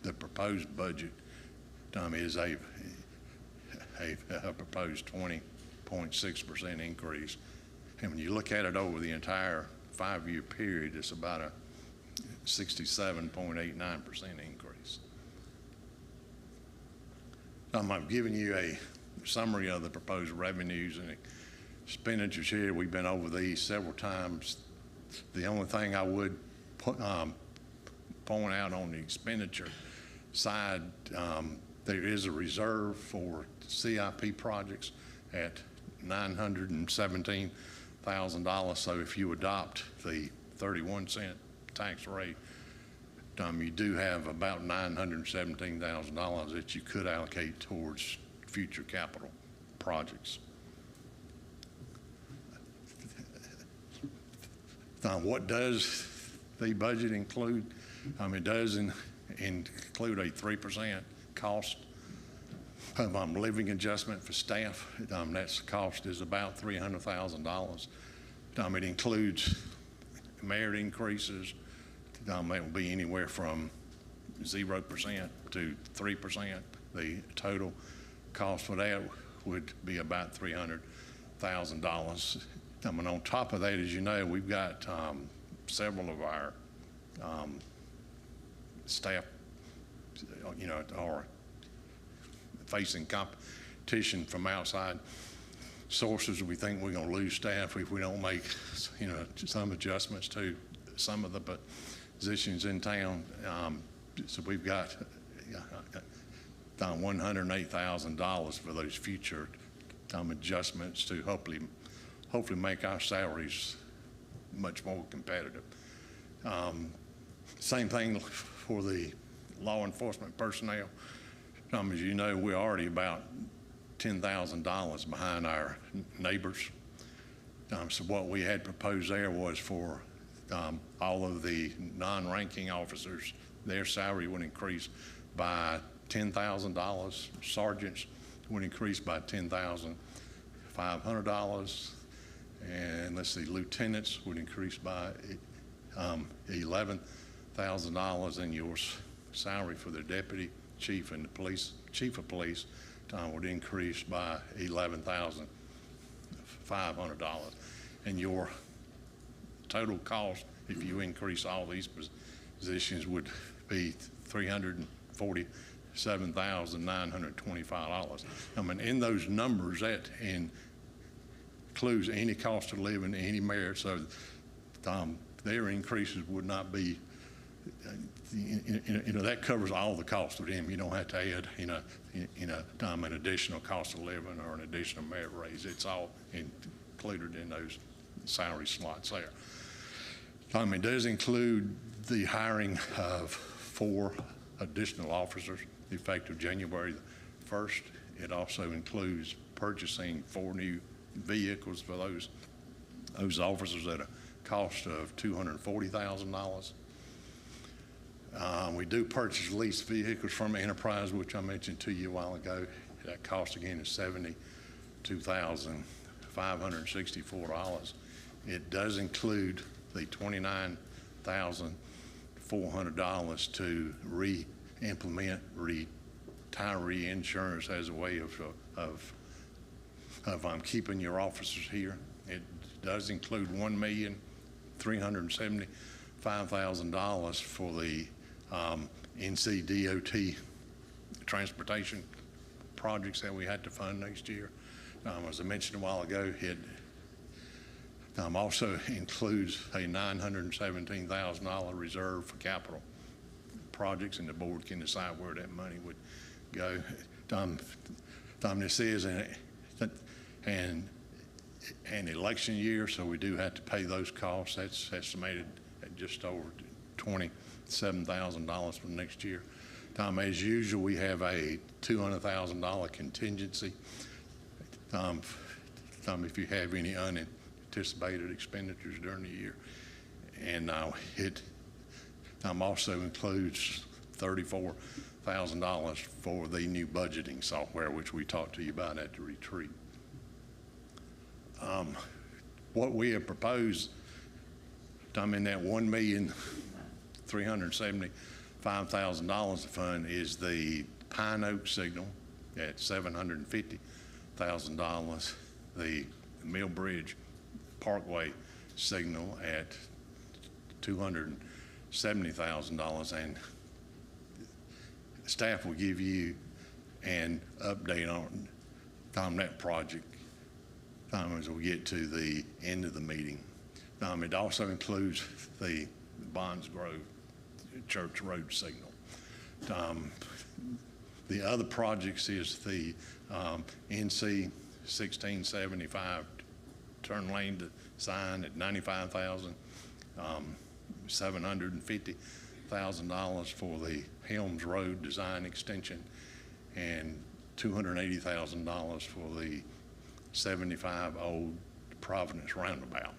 the proposed budget is a proposed 20.6% increase. And when you look at it over the entire 5-year period, it's about a 67.89% increase. I'm giving you a summary of the proposed revenues and expenditures here. We've been over these several times. The only thing I would point out on the expenditure side, there is a reserve for CIP projects at $917,000. So if you adopt the 31-cent tax rate, you do have about $917,000 that you could allocate towards future capital projects. What does the budget include? It does include a 3% cost of living adjustment for staff. That's cost is about $300,000. It includes merit increases. That will be anywhere from 0% to 3%. The total cost for that would be about $300,000. And on top of that, as you know, we've got several of our staff, are facing competition from outside sources. We think we're going to lose staff if we don't make, some adjustments to some of the positions in town. So we've got $108,000 for those future adjustments to hopefully make our salaries much more competitive. Same thing for the law enforcement personnel. As you know, we're already about $10,000 behind our neighbors. So what we had proposed there was for all of the non-ranking officers, their salary would increase by $10,000. Sergeants would increase by $10,500. And let's see, lieutenants would increase by $11,000, and your salary for the deputy chief and the chief of police would increase by $11,500. And your total cost, if you increase all these positions, would be $347,925. In those numbers, that includes any cost of living, any merit, so their increases would not be, that covers all the cost of them. You don't have to add, an additional cost of living or an additional merit raise. It's all included in those salary slots there. It does include the hiring of 4 additional officers effective January 1st. It also includes purchasing 4 new vehicles for those officers at a cost of $240,000. We do purchase lease vehicles from Enterprise, which I mentioned to you a while ago. That cost again is $72,564. It does include the $29,400 to re-implement retiree insurance as a way of keeping your officers here. It does include $1,375,000 for the NCDOT transportation projects that we had to fund next year. As I mentioned a while ago, it also includes a $917,000 reserve for capital projects, and the board can decide where that money would go. This is an election year, so we do have to pay those costs. That's estimated at just over $27,000 for next year. As usual, we have a $200,000 contingency if you have any unanticipated expenditures during the year. And it also includes $34,000 for the new budgeting software, which we talked to you about at the retreat. What we have proposed, in that $1,375,000 fund, is the Pine Oak signal at $750,000, the Mill Bridge Parkway signal at $270,000, and staff will give you an update on that project as we get to the end of the meeting. It also includes the Bonds Grove Church Road signal. The other projects is the NC 1675 turn lane sign at $95,750,000, $100,000 for the Helms Road design extension and $280,000 for the 75 Old Providence Roundabout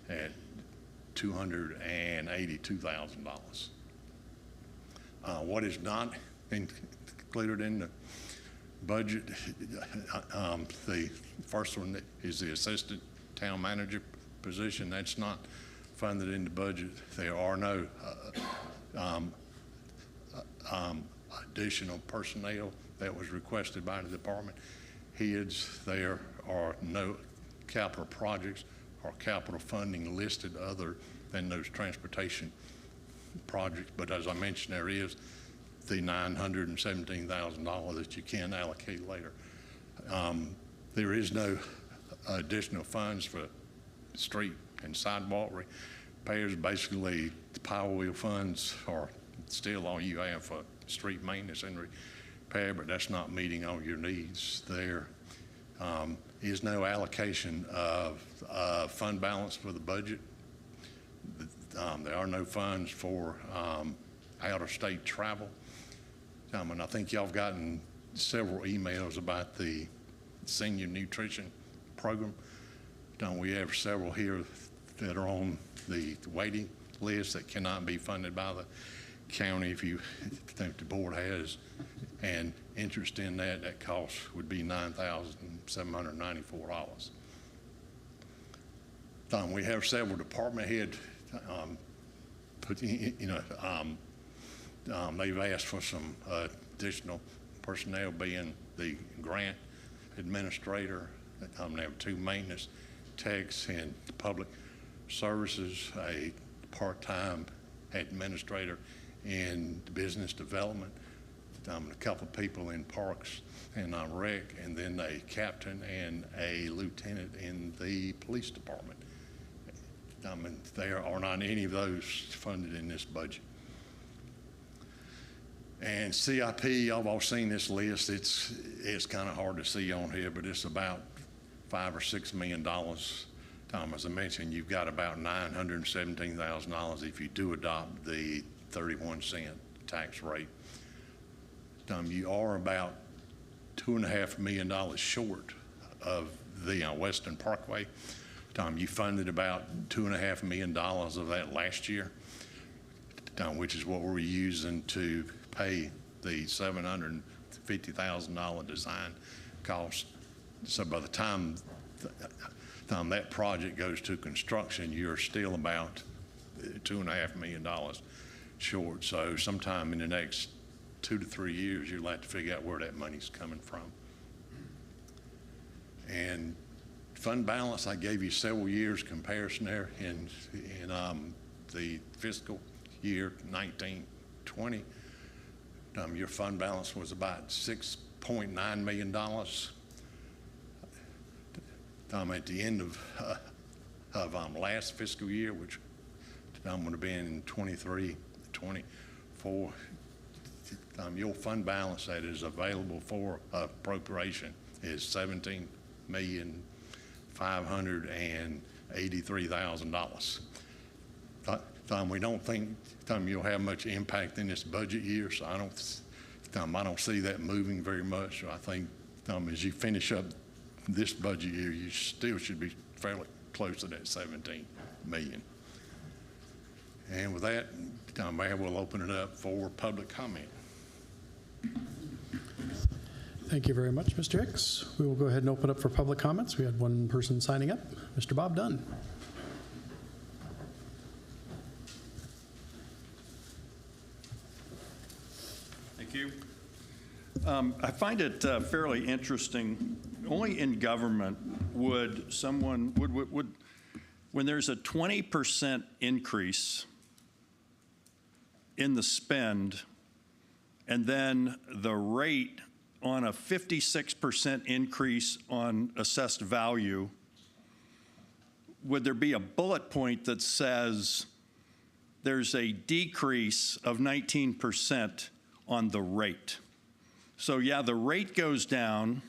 at $282,000. What is not included in the budget, the first one is the assistant town manager position. That's not funded in the budget. There are no additional personnel that was requested by the department heads. There are no capital projects or capital funding listed other than those transportation projects. But as I mentioned, there is the $917,000 that you can allocate later. There is no additional funds for street and sidewalk repairs. Basically, the Power Wheel funds are still all you have for street maintenance and repair, but that's not meeting all your needs. There is no allocation of fund balance for the budget. There are no funds for out-of-state travel. And I think y'all have gotten several emails about the senior nutrition program. We have several here that are on the waiting list that cannot be funded by the county. If you think the board has an interest in that, that cost would be $9,794. We have several department heads. They've asked for some additional personnel, being the grant administrator. They have 2 maintenance techs in public services, a part-time administrator in business development, a couple of people in parks and rec, and then a captain and a lieutenant in the police department. There are not any of those funded in this budget. And CIP, y'all all seen this list. It's kind of hard to see on here, but it's about $5 or $6 million. As I mentioned, you've got about $917,000 if you do adopt the 31-cent tax rate. You are about $2.5 million short of the Western Parkway. You funded about $2.5 million of that last year, which is what we're using to pay the $750,000 design cost. So by the time that project goes to construction, you're still about $2.5 million short. So sometime in the next 2 to 3 years, you'll have to figure out where that money's coming from. And fund balance, I gave you several years comparison there. In the fiscal year 1920, your fund balance was about $6.9 million. At the end of last fiscal year, which I'm going to be in 23, 24, your fund balance that is available for appropriation is $17,583,000. We don't think you'll have much impact in this budget year, so I don't see that moving very much. So I think as you finish up this budget year, you still should be fairly close to that 17 million. And with that, Mayor, we'll open it up for public comment. Thank you very much, Mr. Hicks. We will go ahead and open up for public comments. We had one person signing up, Mr. Bob Dunn. Thank you. I find it fairly interesting. Only in government would someone, when there's a 20% increase in the spend, and then the rate on a 56% increase on assessed value, would there be a bullet point that says there's a decrease of 19% on the rate? So yeah, the rate goes down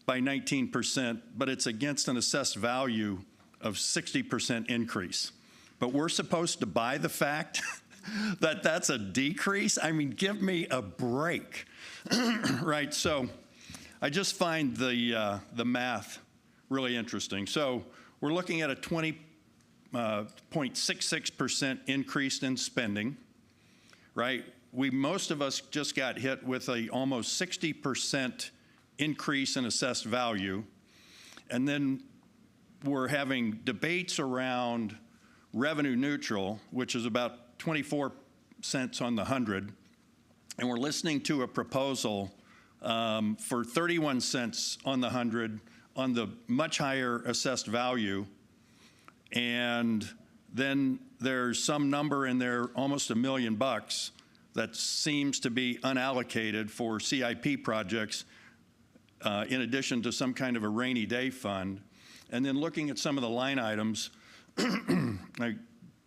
by 19%, but it's against an assessed value of 60% increase. But we're supposed to buy the fact that's a decrease. I mean, give me a break, right? So I just find the math really interesting. So we're looking at a 20.66% increase in spending, right? Most of us just got hit with a almost 60% increase in assessed value. And then we're having debates around revenue neutral, which is about 24 cents on the 100. And we're listening to a proposal for 31 cents on the 100 on the much higher assessed value. And then there's some number in there, almost $1 million, that seems to be unallocated for CIP projects, in addition to some kind of a rainy day fund. And then looking at some of the line items, like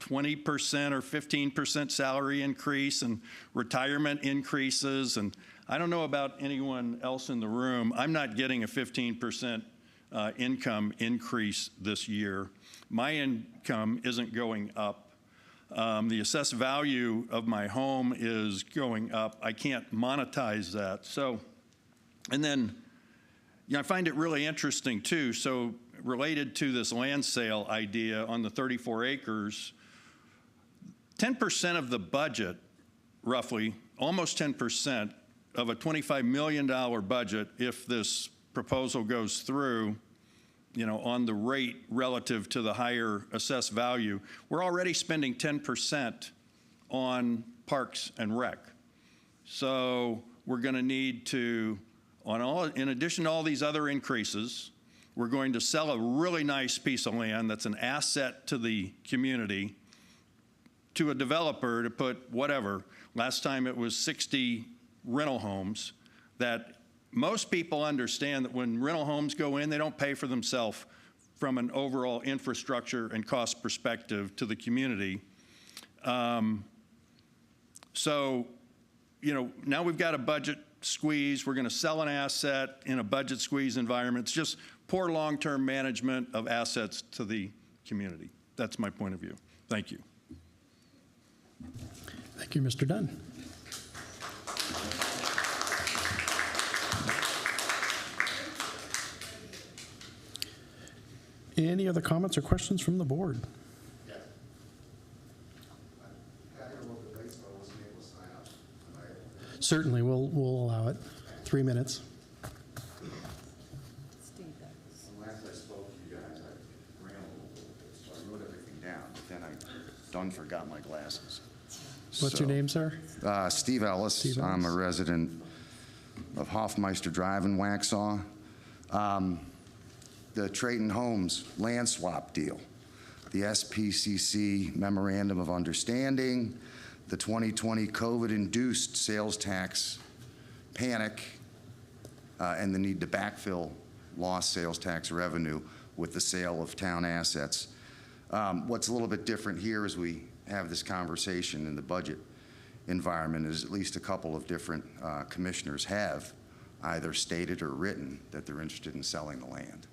20% or 15% salary increase and retirement increases. And I don't know about anyone else in the room. I'm not getting a 15% income increase this year. My income isn't going up. The assessed value of my home is going up. I can't monetize that. So, and then, you know, I find it really interesting too. So related to this land sale idea on the 34 acres, 10% of the budget, roughly, almost 10% of a $25 million budget, if this proposal goes through, you know, on the rate relative to the higher assessed value, we're already spending 10% on parks and rec. So we're going to need to, in addition to all these other increases, we're going to sell a really nice piece of land that's an asset to the community to a developer to put whatever. Last time it was 60 rental homes that most people understand that when rental homes go in, they don't pay for themselves from an overall infrastructure and cost perspective to the community. So, you know, now we've got a budget squeeze. We're going to sell an asset in a budget squeeze environment. It's just poor long-term management of assets to the community. That's my point of view. Thank you. Thank you, Mr. Dunn. Any other comments or questions from the board? Certainly, we'll allow it. 3 minutes. Last I spoke to you guys, I ran a little bit, so I wrote everything down, but then I done forgot my glasses. What's your name, sir? Steve Ellis. Steve Ellis. I'm a resident of Hoffmeister Drive in Waxhaw. The Trayton Homes land swap deal, the SPCC Memorandum of Understanding, the 2020 COVID-induced sales tax panic, and the need to backfill lost sales tax revenue with the sale of town assets. What's a little bit different here as we have this conversation in the budget environment is at least a couple of different commissioners have either stated or written that they're interested in selling the land.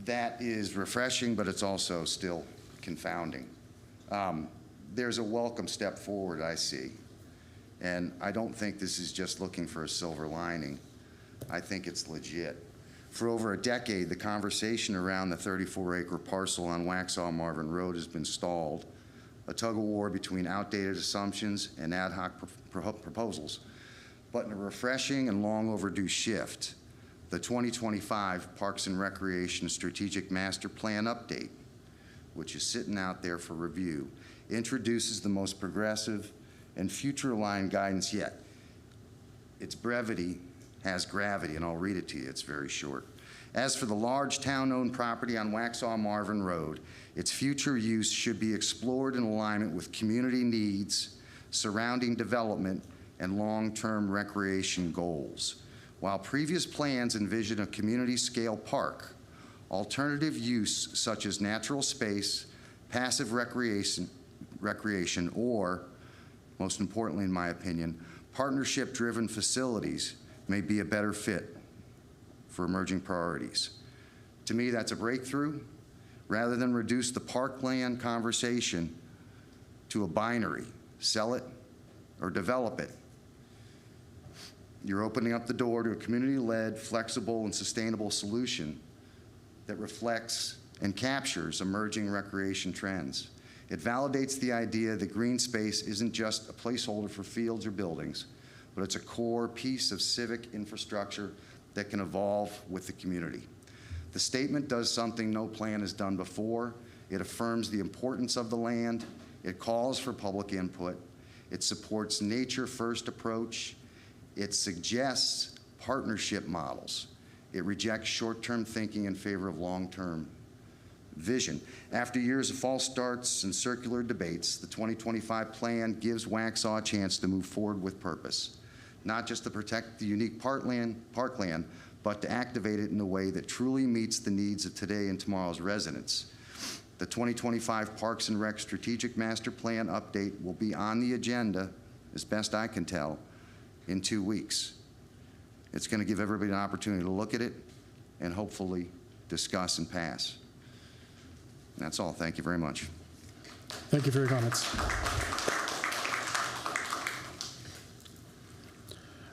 That is refreshing, but it's also still confounding. There's a welcome step forward, I see. And I don't think this is just looking for a silver lining. I think it's legit. For over a decade, the conversation around the 34-acre parcel on Waxhaw Marvin Road has been stalled, a tug-of-war between outdated assumptions and ad hoc proposals. But in a refreshing and long overdue shift, the 2025 Parks and Recreation Strategic Master Plan Update, which is sitting out there for review, introduces the most progressive and future-aligned guidance yet. Its brevity has gravity, and I'll read it to you. It's very short. As for the large town-owned property on Waxhaw Marvin Road, its future use should be explored in alignment with community needs, surrounding development, and long-term recreation goals. While previous plans envision a community-scale park, alternative use such as natural space, passive recreation, or, most importantly in my opinion, partnership-driven facilities may be a better fit for emerging priorities. To me, that's a breakthrough, rather than reduce the parkland conversation to a binary, sell it or develop it. You're opening up the door to a community-led, flexible, and sustainable solution that reflects and captures emerging recreation trends. It validates the idea that green space isn't just a placeholder for fields or buildings, but it's a core piece of civic infrastructure that can evolve with the community. The statement does something no plan has done before. It affirms the importance of the land. It calls for public input. It supports nature-first approach. It suggests partnership models. It rejects short-term thinking in favor of long-term vision. After years of false starts and circular debates, the 2025 plan gives Waxhaw a chance to move forward with purpose, not just to protect the unique parkland, but to activate it in a way that truly meets the needs of today and tomorrow's residents. The 2025 Parks and Rec Strategic Master Plan update will be on the agenda, as best I can tell, in 2 weeks. It's going to give everybody an opportunity to look at it and hopefully discuss and pass. And that's all. Thank you very much. Thank you for your comments.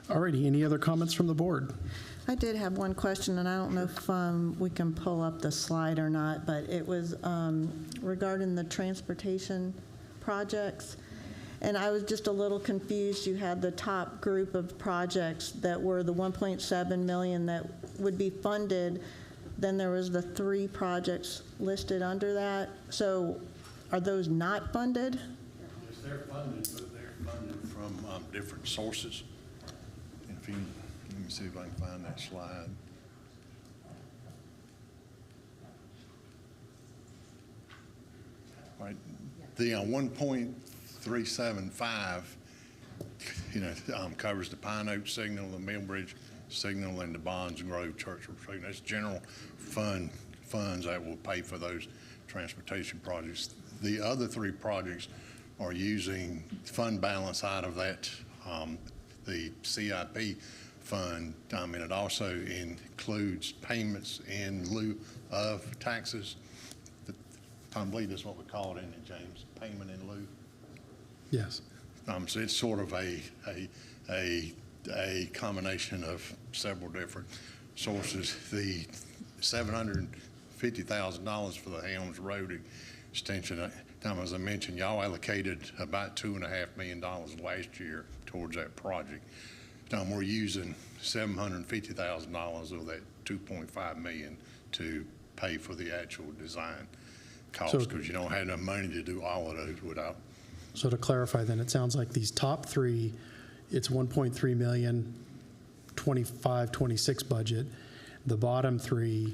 All righty, any other comments from the board? I did have one question, and I don't know if we can pull up the slide or not, but it was regarding the transportation projects. And I was just a little confused. You had the top group of projects that were the 1.7 million that would be funded. Then there was the 3 projects listed under that. So are those not funded? Yes, they're funded, but they're funded from different sources. And if you, let me see if I can find that slide. Right, the 1.375, covers the Pine Oak Signal, the Millbridge Signal, and the Bonds Grove Church Road. That's general funds that will pay for those transportation projects. The other 3 projects are using fund balance out of that, the CIP fund, and it also includes payments in lieu of taxes. I believe that's what we call it, isn't it, James? Payment in lieu. Yes. So it's sort of a combination of several different sources. The $750,000 for the Helms Road extension, as I mentioned, y'all allocated about $2.5 million last year towards that project. We're using $750,000 of that $2.5 million to pay for the actual design costs, because you don't have enough money to do all of those without. So to clarify then, it sounds like these top 3, it's 1.3 million, 25, 26 budget. The bottom 3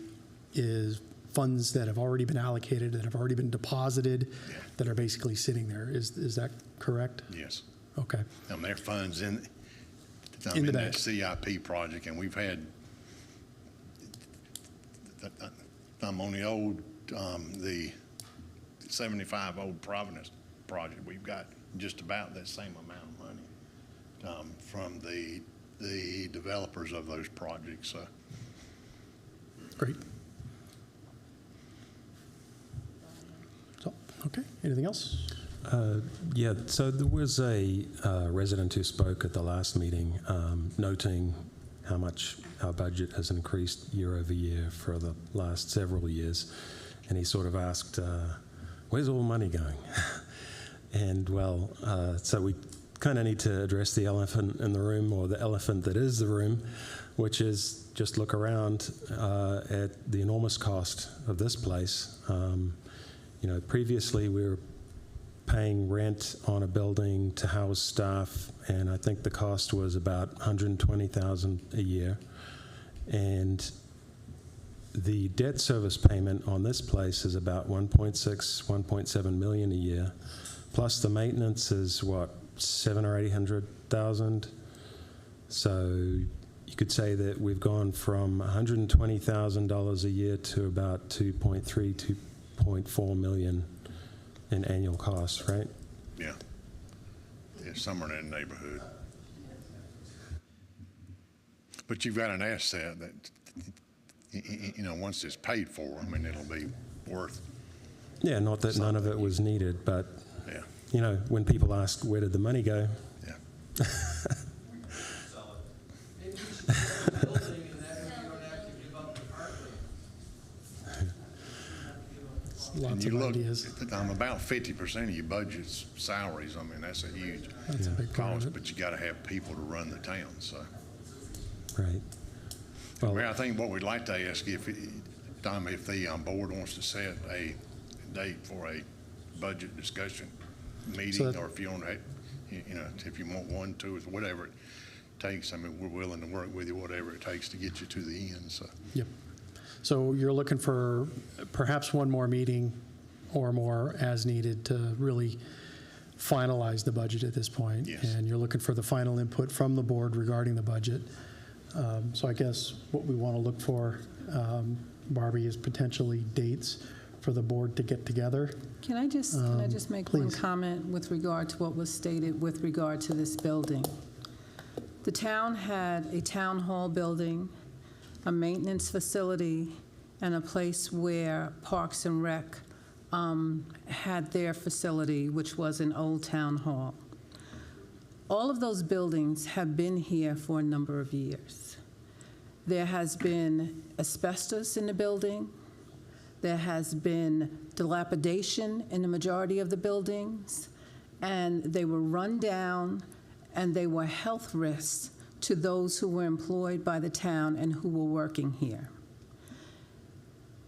is funds that have already been allocated, that have already been deposited, that are basically sitting there. Is that correct? Yes. Okay. Their funds in the that CIP project, and we've had on the old the 75 Old Providence project, we've got just about that same amount of money from the developers of those projects. Great. So, okay, anything else? Yeah, so there was a resident who spoke at the last meeting noting how much our budget has increased year over year for the last several years. And he sort of asked, where's all the money going? And well, so we kind of need to address the elephant in the room, or the elephant that is the room, which is just look around at the enormous cost of this place. Previously we were paying rent on a building to house staff, and I think the cost was about $120,000 a year. And the debt service payment on this place is about 1.7 million a year, plus the maintenance is what, 700,000 or 800,000. So you could say that we've gone from $120,000 a year to about 2.4 million in annual costs, right? Yeah, somewhere in that neighborhood. But you've got an asset that, once it's paid for, it'll be worth Yeah, not that none of it was needed, but, Yeah. you know, when people ask, where did the money go? Yeah. And Lots you of look, ideas. about 50% of your budget's salaries. I mean, that's a huge That's a big part of cost, it. but you got to have people to run the town, so. Right. Well, I think what we'd like to ask if, Tom, if the board wants to set a date for a budget discussion meeting, that- or if you want to, you know, if you want 1, 2, or whatever it takes, I mean, we're willing to work with you, whatever it takes to get you to the end, so. Yep. So you're looking for perhaps one more meeting or more as needed to really finalize the budget at this point. Yes. And you're looking for the final input from the board regarding the budget. So I guess what we want to look for, Barbie, is potentially dates for the board to get together. Can I just make one please. comment with regard to what was stated with regard to this building? The town had a town hall building, a maintenance facility, and a place where Parks and Rec had their facility, which was an old town hall. All of those buildings have been here for a number of years. There has been asbestos in the building. There has been dilapidation in the majority of the buildings, and they were run down, and they were health risks to those who were employed by the town and who were working here.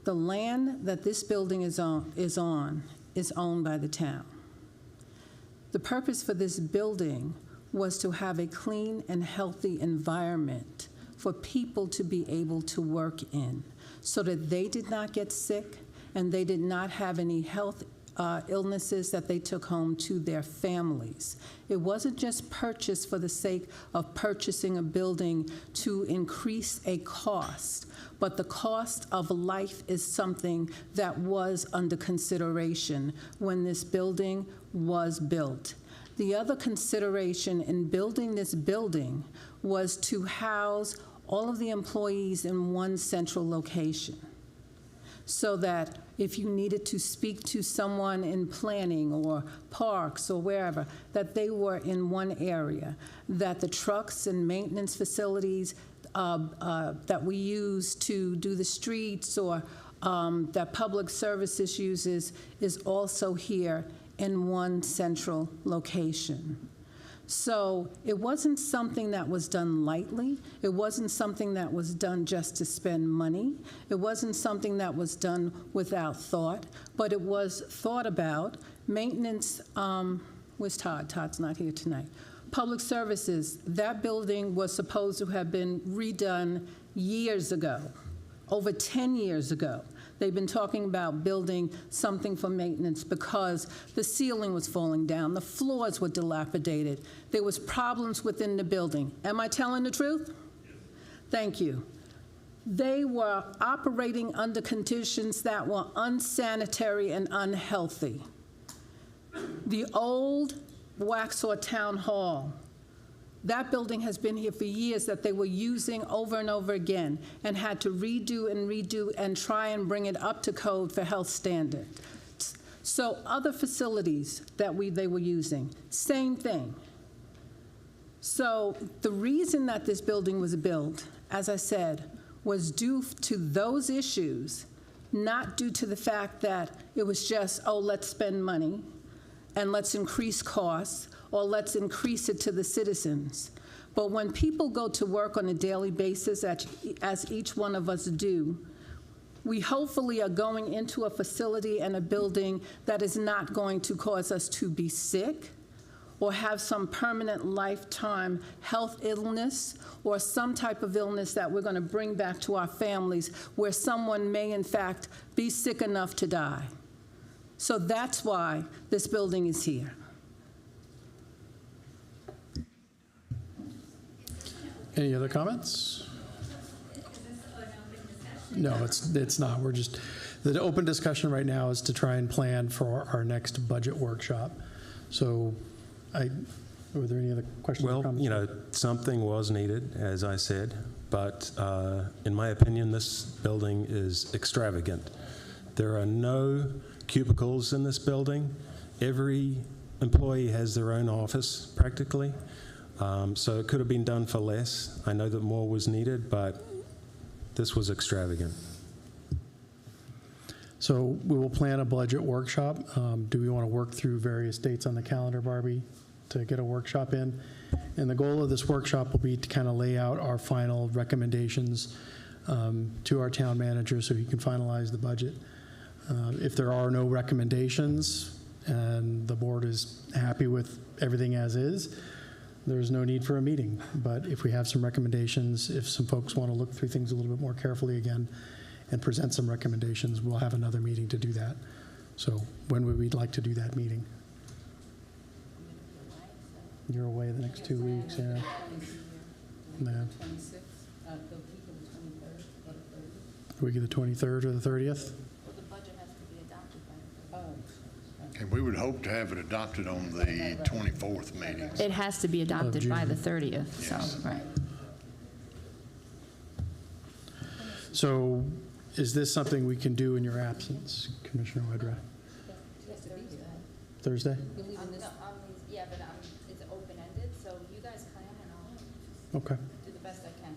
The land that this building is on is owned by the town. The purpose for this building was to have a clean and healthy environment for people to be able to work in, so that they did not get sick and they did not have any health illnesses that they took home to their families. It wasn't just purchased for the sake of purchasing a building to increase a cost, but the cost of life is something that was under consideration when this building was built. The other consideration in building this building was to house all of the employees in one central location, so that if you needed to speak to someone in planning or parks or wherever, that they were in one area, that the trucks and maintenance facilities that we use to do the streets or that public services uses is also here in one central location. So it wasn't something that was done lightly. It wasn't something that was done just to spend money. It wasn't something that was done without thought, but it was thought about. Maintenance, where's Todd? Todd's not here tonight. Public services, that building was supposed to have been redone years ago, over 10 years ago. They've been talking about building something for maintenance because the ceiling was falling down, the floors were dilapidated, there was problems within the building. Am I telling the truth? Thank you. They were operating under conditions that were unsanitary and unhealthy. The old Waxhaw Town Hall, that building has been here for years that they were using over and over again and had to redo and try and bring it up to code for health standards. So other facilities that they were using, same thing. So the reason that this building was built, as I said, was due to those issues, not due to the fact that it was just, oh, let's spend money and let's increase costs, or let's increase it to the citizens. But when people go to work on a daily basis, as each one of us do, we hopefully are going into a facility and a building that is not going to cause us to be sick or have some permanent lifetime health illness or some type of illness that we're going to bring back to our families where someone may in fact be sick enough to die. So that's why this building is here. Any other comments? No, it's not. We're just, the open discussion right now is to try and plan for our next budget workshop. So were there any other questions or comments? Well, you know, something was needed, as I said, but in my opinion, this building is extravagant. There are no cubicles in this building. Every employee has their own office, practically. So it could have been done for less. I know that more was needed, but this was extravagant. So we will plan a budget workshop. Do we want to work through various dates on the calendar, Barbie, to get a workshop in? And the goal of this workshop will be to kind of lay out our final recommendations to our town manager so he can finalize the budget. If there are no recommendations and the board is happy with everything as is, there's no need for a meeting. But if we have some recommendations, if some folks want to look through things a little bit more carefully again and present some recommendations, we'll have another meeting to do that. So when would we like to do that meeting? You're away the next 2 weeks, yeah. Yeah. Week of the 23rd or the 30th? And we would hope to have it adopted on the 24th meeting. It has to be adopted by the 30th, so, right. So is this something we can do in your absence, Commissioner Wedra? Thursday? Yeah, but it's open-ended, so you guys plan and I'll Okay. do the best I can.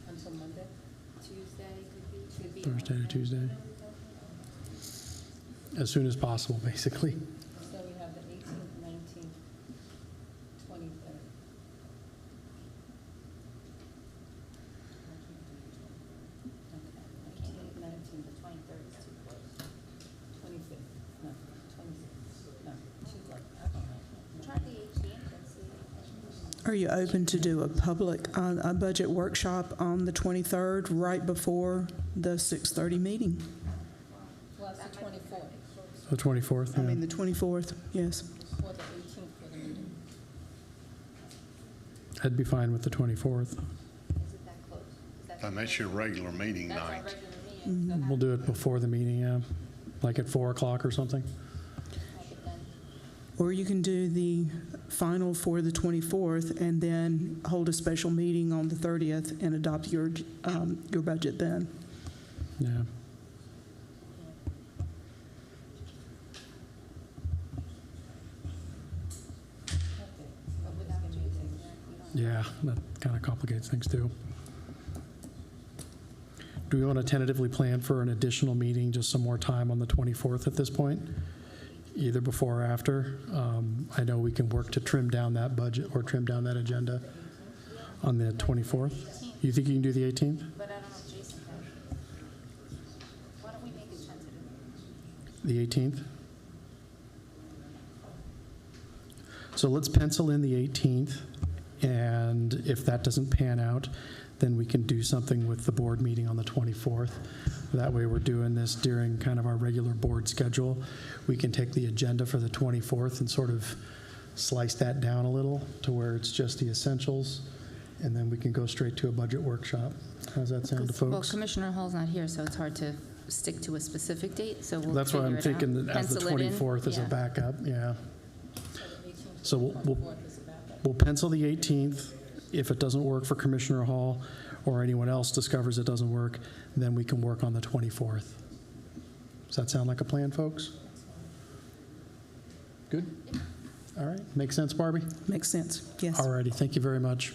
Until Monday? Tuesday could be. Thursday to Tuesday. As soon as possible, basically. So we have the 18th, 19th, 23rd. Okay, 18th, 19th, the 23rd is too close. 25th, no, 26th, no, too close. Try the 18th and see. Are you open to do a budget workshop on the 23rd, right before the 6:30 meeting? Well, it's the 24th. The 24th, I yeah. mean, the 24th, yes. Or the 18th for the meeting. I'd be fine with the 24th. Is it that close? And that's your regular meeting That's our night. regular meeting, so We'll do it before the meeting, yeah. Like at 4 o'clock or something. have it done. Or you can do the final for the 24th and then hold a special meeting on the 30th and adopt your budget then. Yeah. But without the meeting, you don't. Yeah, that kind of complicates things too. Do we want to tentatively plan for an additional meeting, just some more time on the 24th at this point? Either before or after? I know we can work to trim down that budget or trim down that agenda on the 24th. You think you can do the 18th? But I don't know if Jason can. Why don't we make it tentative? The 18th? So let's pencil in the 18th, and if that doesn't pan out, then we can do something with the board meeting on the 24th. That way we're doing this during kind of our regular board schedule. We can take the agenda for the 24th and sort of slice that down a little to where it's just the essentials, and then we can go straight to a budget workshop. How's that sound to Well, folks? Commissioner Hall's not here, so it's hard to stick to a specific date, so we'll That's why I'm figure it out. thinking that as the Pencil it in. 24th is a Yeah. backup, yeah. So we'll pencil the 18th. If it doesn't work for Commissioner Hall or anyone else discovers it doesn't work, then we can work on the 24th. Does that sound like a plan, folks? Good? All right. Makes sense, Barbie? Makes sense, yes. All righty. Thank you very much.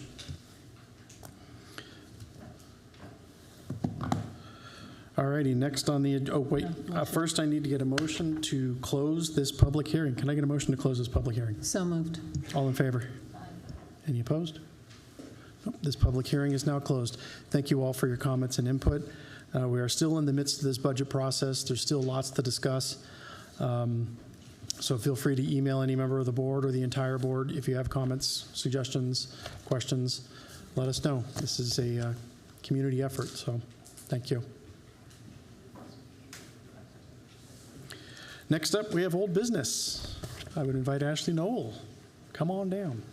All righty. Next on the, oh, wait. First, I need to get a motion to close this public hearing. Can I get a motion to close this public hearing? So moved. All in favor? Any opposed? Nope, this public hearing is now closed. Thank you all for your comments and input. We are still in the midst of this budget process. There's still lots to discuss. So feel free to email any member of the board or the entire board if you have comments, suggestions, questions. Let us know. This is a community effort, so thank you. Next up, we have old business. I would invite Ashley Knoll. Come on down.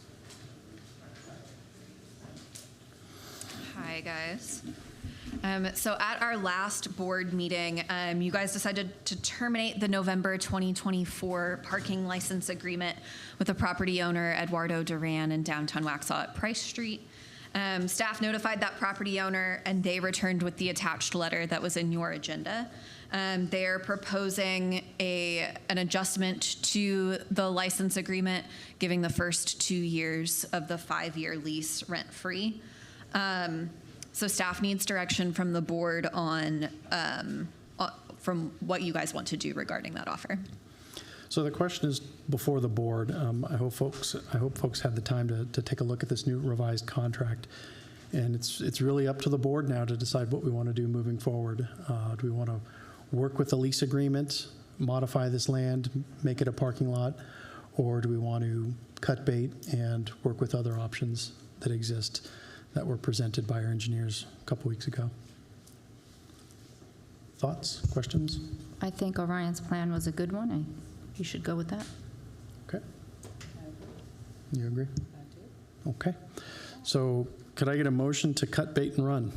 Hi, guys. So at our last board meeting, you guys decided to terminate the November 2024 parking license agreement with the property owner, Eduardo Duran, in downtown Waxhaw at Price Street. Staff notified that property owner, and they returned with the attached letter that was in your agenda. They are proposing an adjustment to the license agreement, giving the first 2 years of the 5-year lease rent-free. So staff needs direction from the board on from what you guys want to do regarding that offer. So the question is before the board. I hope folks had the time to take a look at this new revised contract, and it's really up to the board now to decide what we want to do moving forward. Do we want to work with the lease agreement, modify this land, make it a parking lot, or do we want to cut bait and work with other options that exist that were presented by our engineers a couple weeks ago? Thoughts, questions? I think Orion's plan was a good one. You should go with that. Okay. You agree? I do. Okay. So could I get a motion to cut bait and run?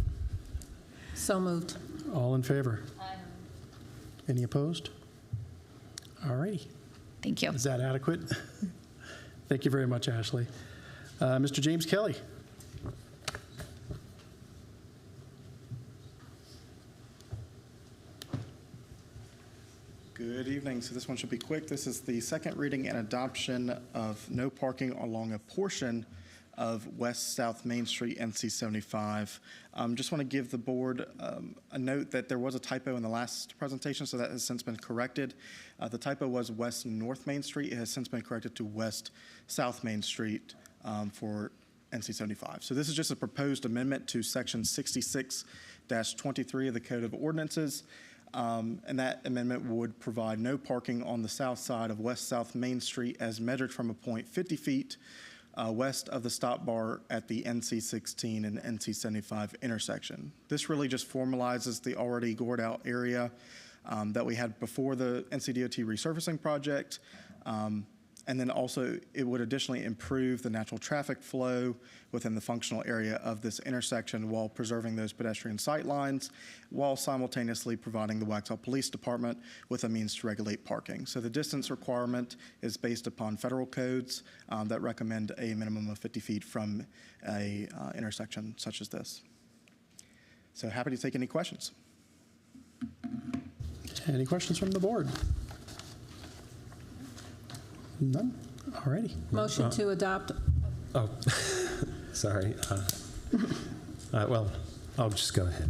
So moved. All in favor? Aye. Any opposed? All righty. Thank you. Is that adequate? Thank you very much, Ashley. Mr. James Kelly. Good evening. So this one should be quick. This is the second reading and adoption of no parking along a portion of West South Main Street, NC 75. Just want to give the board a note that there was a typo in the last presentation, so that has since been corrected. The typo was West North Main Street. It has since been corrected to West South Main Street for NC 75. So this is just a proposed amendment to Section 66-23 of the Code of Ordinances. And that amendment would provide no parking on the south side of West South Main Street as measured from a point 50 feet west of the stop bar at the NC 16 and NC 75 intersection. This really just formalizes the already gored out area that we had before the NCDOT resurfacing project. And then also it would additionally improve the natural traffic flow within the functional area of this intersection while preserving those pedestrian sight lines, while simultaneously providing the Waxhaw Police Department with a means to regulate parking. So the distance requirement is based upon federal codes that recommend a minimum of 50 feet from a intersection such as this. So happy to take any questions. Any questions from the board? None? All righty. Motion to adopt. Oh, sorry. Well, I'll just go ahead.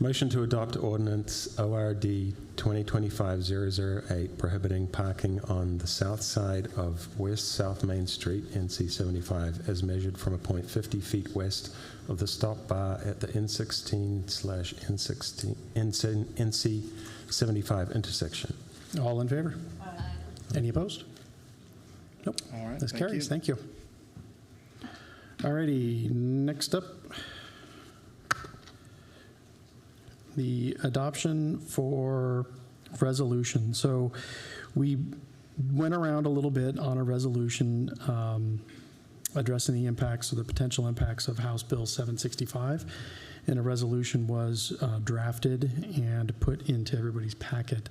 Motion to adopt ordinance ORD 2025-008 prohibiting parking on the south side of West South Main Street, NC 75, as measured from a point 50 feet west of the stop bar at the N16/NC 75 intersection. All in favor? Aye. Any opposed? Nope. All right. This carries. Thank you. All righty. Next up, the adoption for resolution. So we went around a little bit on a resolution addressing the impacts or the potential impacts of House Bill 765, and a resolution was drafted and put into everybody's packet.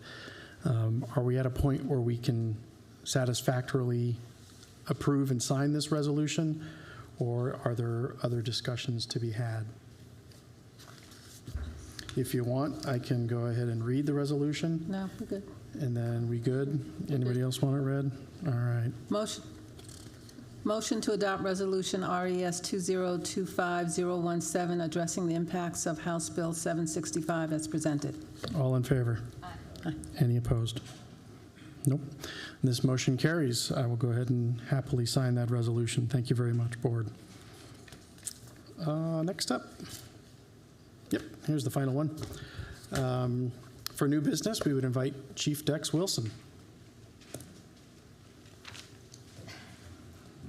Are we at a point where we can satisfactorily approve and sign this resolution, or are there other discussions to be had? If you want, I can go ahead and read the resolution. No, we're good. And then we good? Anybody else want it read? All right. Motion to adopt resolution RES 2025017 addressing the impacts of House Bill 765 as presented. All in favor? Aye. Any opposed? Nope. This motion carries. I will go ahead and happily sign that resolution. Thank you very much, board. Next up. Yep, here's the final one. For new business, we would invite Chief Dex Wilson.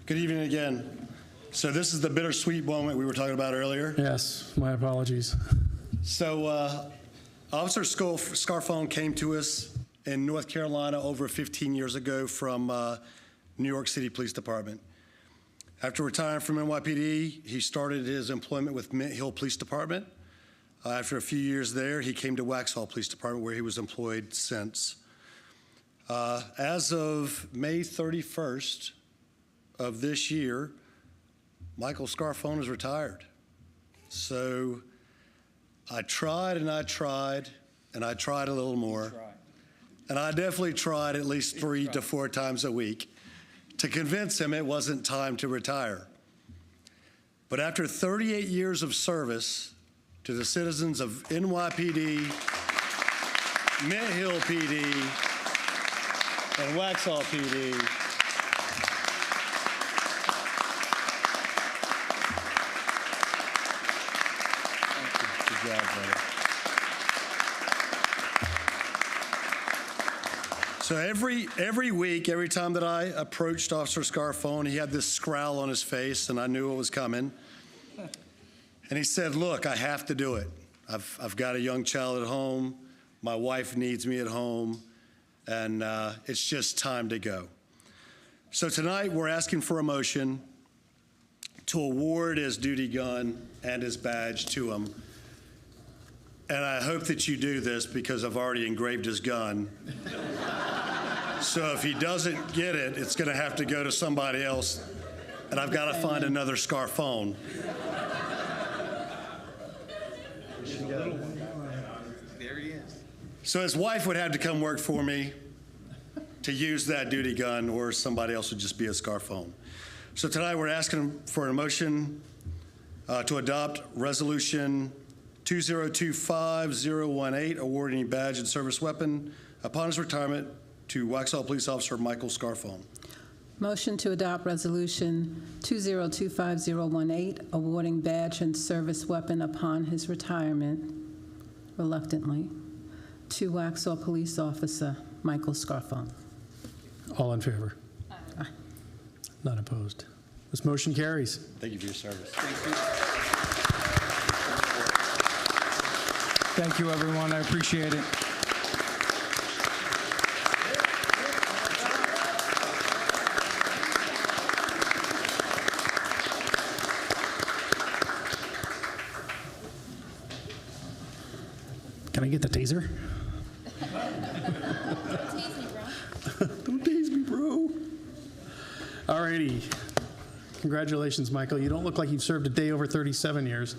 Good evening again. So this is the bittersweet moment we were talking about earlier. Yes, my apologies. So Officer Scarfone came to us in North Carolina over 15 years ago from New York City Police Department. After retiring from NYPD, he started his employment with Mint Hill Police Department. After a few years there, he came to Waxhaw Police Department, where he was employed since. As of May 31st of this year, Michael Scarfone is retired. So I tried and I tried and I tried a little more. And I definitely tried at least 3 to 4 times a week to convince him it wasn't time to retire. But after 38 years of service to the citizens of NYPD, Mint Hill PD, and Waxhaw PD, good job, brother. So every week, every time that I approached Officer Scarfone, he had this scowl on his face, and I knew it was coming. And he said, "Look, I have to do it. I've got a young child at home. My wife needs me at home, and it's just time to go." So tonight, we're asking for a motion to award his duty gun and his badge to him. And I hope that you do this because I've already engraved his gun. So if he doesn't get it, it's going to have to go to somebody else, and I've got to find another Scarfone. There he is. So his wife would have to come work for me to use that duty gun, or somebody else would just be a Scarfone. So tonight we're asking for a motion to adopt Resolution 2025-018, awarding a badge and service weapon upon his retirement to Waxhaw Police Officer Michael Scarfone. Motion to adopt Resolution 2025-018, awarding badge and service weapon upon his retirement, reluctantly, to Waxhaw Police Officer Michael Scarfone. All in favor? Aye. None opposed. This motion carries. Thank you for your service. Thank you, everyone. I appreciate it. Can I get the taser? Don't tase me, bro. All righty. Congratulations, Michael. You don't look like you've served a day over 37 years.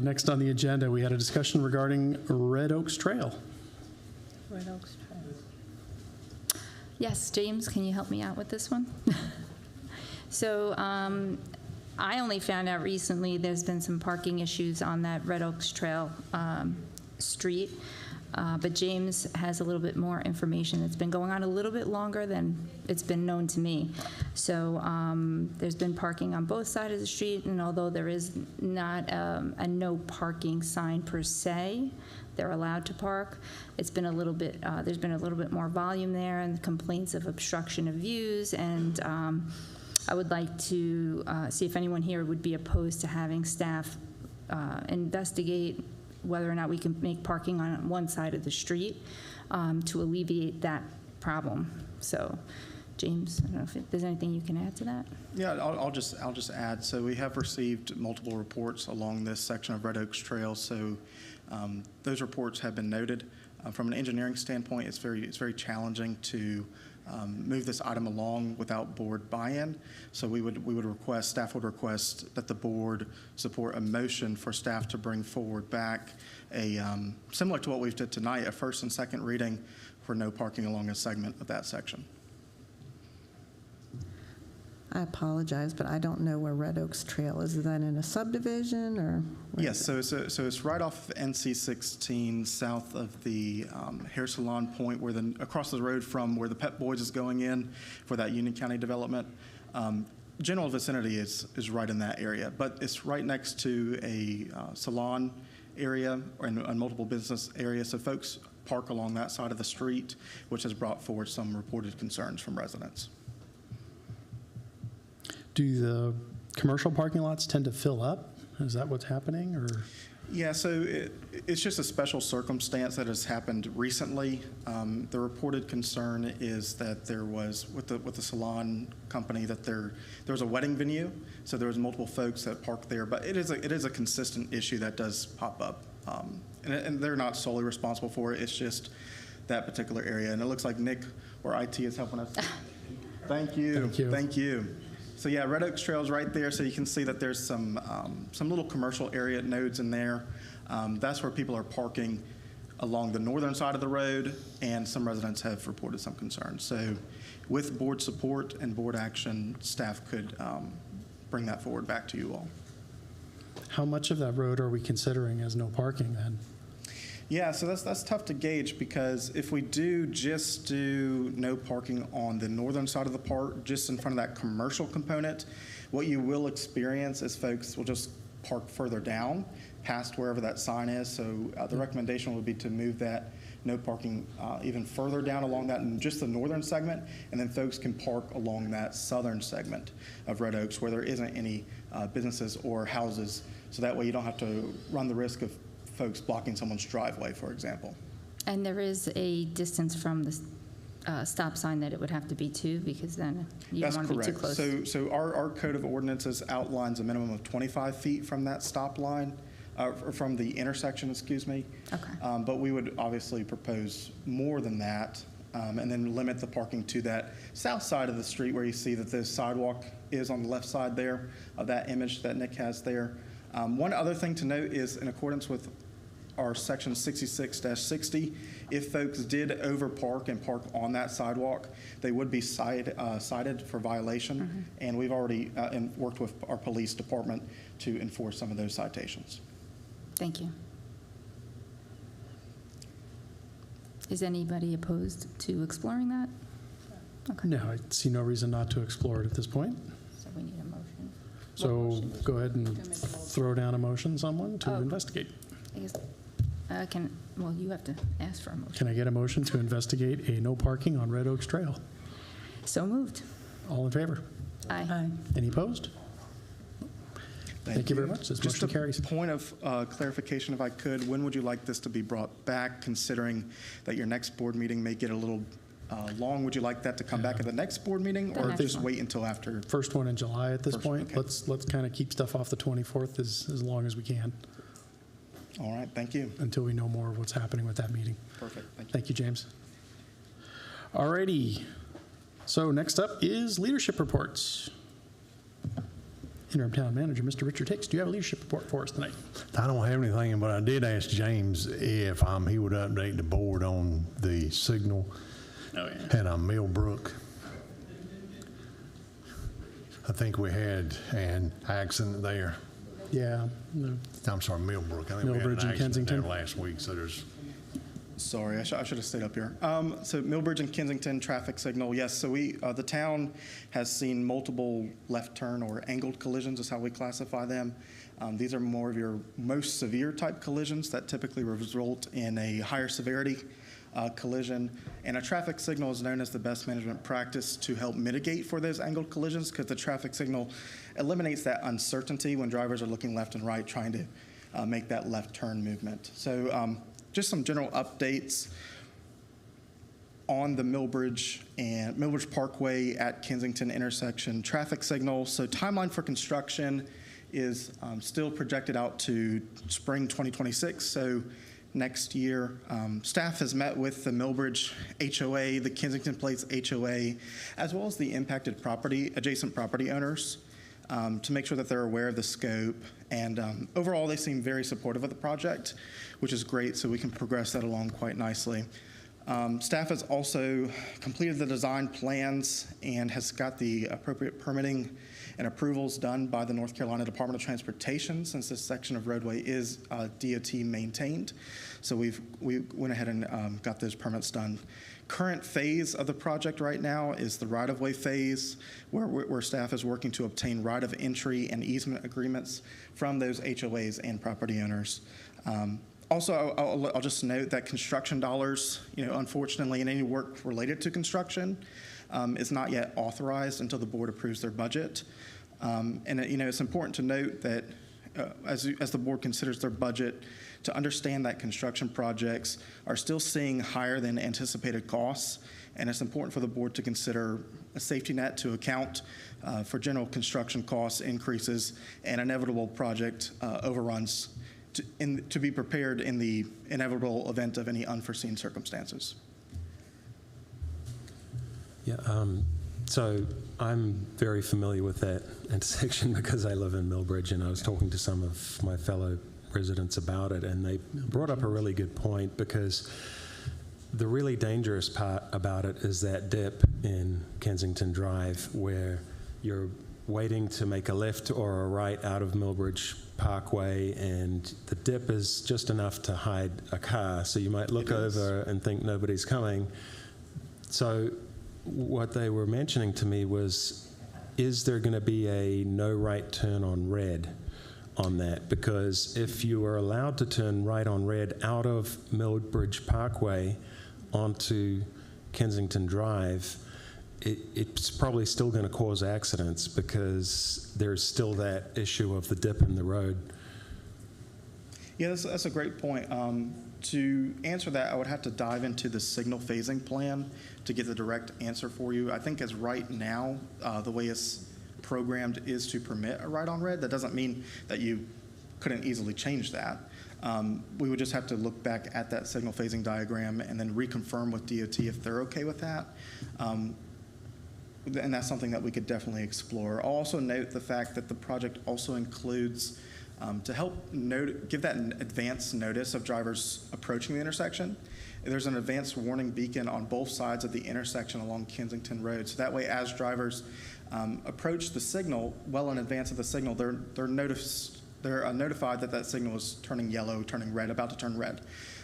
Next on the agenda, we had a discussion regarding Red Oaks Trail. Red Oaks Trail. Yes, James, can you help me out with this one? So I only found out recently there's been some parking issues on that Red Oaks Trail street, but James has a little bit more information. It's been going on a little bit longer than it's been known to me. So there's been parking on both sides of the street, and although there is not a no parking sign per se, they're allowed to park. It's been a little bit, there's been a little bit more volume there, and complaints of obstruction of views, and I would like to see if anyone here would be opposed to having staff investigate whether or not we can make parking on one side of the street to alleviate that problem. So, James, I don't know if there's anything you can add to that. Yeah, I'll just add. So we have received multiple reports along this section of Red Oaks Trail. So those reports have been noted. From an engineering standpoint, it's very challenging to move this item along without board buy-in. So we would request, staff would request that the board support a motion for staff to bring forward back a, similar to what we've did tonight, a first and second reading for no parking along a segment of that section. I apologize, but I don't know where Red Oaks Trail is. Is that in a subdivision or? Yes, so it's right off of NC 16, south of the hair salon point, where across the road from where the Pep Boys is going in for that Union County development. General vicinity is right in that area, but it's right next to a salon area and multiple business areas. So folks park along that side of the street, which has brought forward some reported concerns from residents. Do the commercial parking lots tend to fill up? Is that what's happening, or? Yeah, so it's just a special circumstance that has happened recently. The reported concern is that there was, with the salon company, that there was a wedding venue, so there was multiple folks that parked there. But it is a consistent issue that does pop up, and they're not solely responsible for it. It's just that particular area, and it looks like Nick or IT is helping us. Thank you. Thank you. Thank you. So yeah, Red Oaks Trail is right there, so you can see that there's some little commercial area nodes in there. That's where people are parking along the northern side of the road, and some residents have reported some concerns. So with board support and board action, staff could bring that forward back to you all. How much of that road are we considering as no parking then? Yeah, so that's tough to gauge, because if we just do no parking on the northern side of the park, just in front of that commercial component, what you will experience is folks will just park further down past wherever that sign is. So the recommendation would be to move that no parking even further down along that in just the northern segment, and then folks can park along that southern segment of Red Oaks where there isn't any businesses or houses. So that way you don't have to run the risk of folks blocking someone's driveway, for example. And there is a distance from the stop sign that it would have to be too, because then you don't want to be too close. So our code of ordinances outlines a minimum of 25 feet from that stop line, from the intersection, excuse me. Okay. But we would obviously propose more than that, and then limit the parking to that south side of the street where you see that the sidewalk is on the left side there of that image that Nick has there. One other thing to note is, in accordance with our section 66-60, if folks did overpark and park on that sidewalk, they would be cited for violation, and we've already worked with our police department to enforce some of those citations. Thank you. Is anybody opposed to exploring that? Okay. No, I see no reason not to explore it at this point. So we need a motion. So go ahead and throw down a motion, someone, to investigate. I guess, well, you have to ask for a motion. Can I get a motion to investigate a no parking on Red Oaks Trail? So moved. All in favor? Aye. Any opposed? Thank you very much. This motion carries. Just a point of clarification, if I could, when would you like this to be brought back, considering that your next board meeting may get a little long? Would you like that to come back at the next board meeting, or just wait until after? First one in July at this point. Okay. Let's kind of keep stuff off the 24th as long as we can. All right, thank you. Until we know more of what's happening with that meeting. Perfect, thank you. Thank you, James. All righty. So next up is leadership reports. Interim Town Manager, Mr. Richard Hicks, do you have a leadership report for us tonight? I don't have anything, but I did ask James if he would update the board on the signal at Millbrook. I think we had an accident there. Yeah. No. I'm sorry, Millbrook. I think we had an Millbridge and accident Kensington there last week, so there's... Sorry, I should have stayed up here. So Millbridge and Kensington traffic signal, yes. So the town has seen multiple left turn or angled collisions is how we classify them. These are more of your most severe type collisions that typically result in a higher severity collision. And a traffic signal is known as the best management practice to help mitigate for those angled collisions, because the traffic signal eliminates that uncertainty when drivers are looking left and right trying to make that left turn movement. So just some general updates on the Millbridge Parkway at Kensington intersection traffic signal. So timeline for construction is still projected out to spring 2026, so next year. Staff has met with the Millbridge HOA, the Kensington Place HOA, as well as the impacted adjacent property owners to make sure that they're aware of the scope. And overall, they seem very supportive of the project, which is great, so we can progress that along quite nicely. Staff has also completed the design plans and has got the appropriate permitting and approvals done by the North Carolina Department of Transportation, since this section of roadway is DOT maintained. So we went ahead and got those permits done. Current phase of the project right now is the right-of-way phase, where staff is working to obtain right-of-entry and easement agreements from those HOAs and property owners. Also, I'll just note that construction dollars, unfortunately, in any work related to construction, is not yet authorized until the board approves their budget. And it's important to note that as the board considers their budget, to understand that construction projects are still seeing higher than anticipated costs, and it's important for the board to consider a safety net to account for general construction cost increases and inevitable project overruns to be prepared in the inevitable event of any unforeseen circumstances. Yeah, so I'm very familiar with that intersection because I live in Millbridge, and I was talking to some of my fellow residents about it, and they brought up a really good point, because the really dangerous part about it is that dip in Kensington Drive where you're waiting to make a left or a right out of Millbridge Parkway, and the dip is just enough to hide a car, so you might look over and think nobody's coming. So what they were mentioning to me was, is there going to be a no right turn on red on that? Because if you are allowed to turn right on red out of Millbridge Parkway onto Kensington Drive, it's probably still going to cause accidents because there's still that issue of the dip in the road. Yeah, that's a great point. To answer that, I would have to dive into the signal phasing plan to get the direct answer for you. I think as right now, the way it's programmed is to permit a right on red. That doesn't mean that you couldn't easily change that. We would just have to look back at that signal phasing diagram and then reconfirm with DOT if they're okay with that. And that's something that we could definitely explore. I'll also note the fact that the project also includes, to help give that an advance notice of drivers approaching the intersection, there's an advanced warning beacon on both sides of the intersection along Kensington Road. So that way, as drivers approach the signal well in advance of the signal, they're notified that that signal is turning yellow, turning red, about to turn red.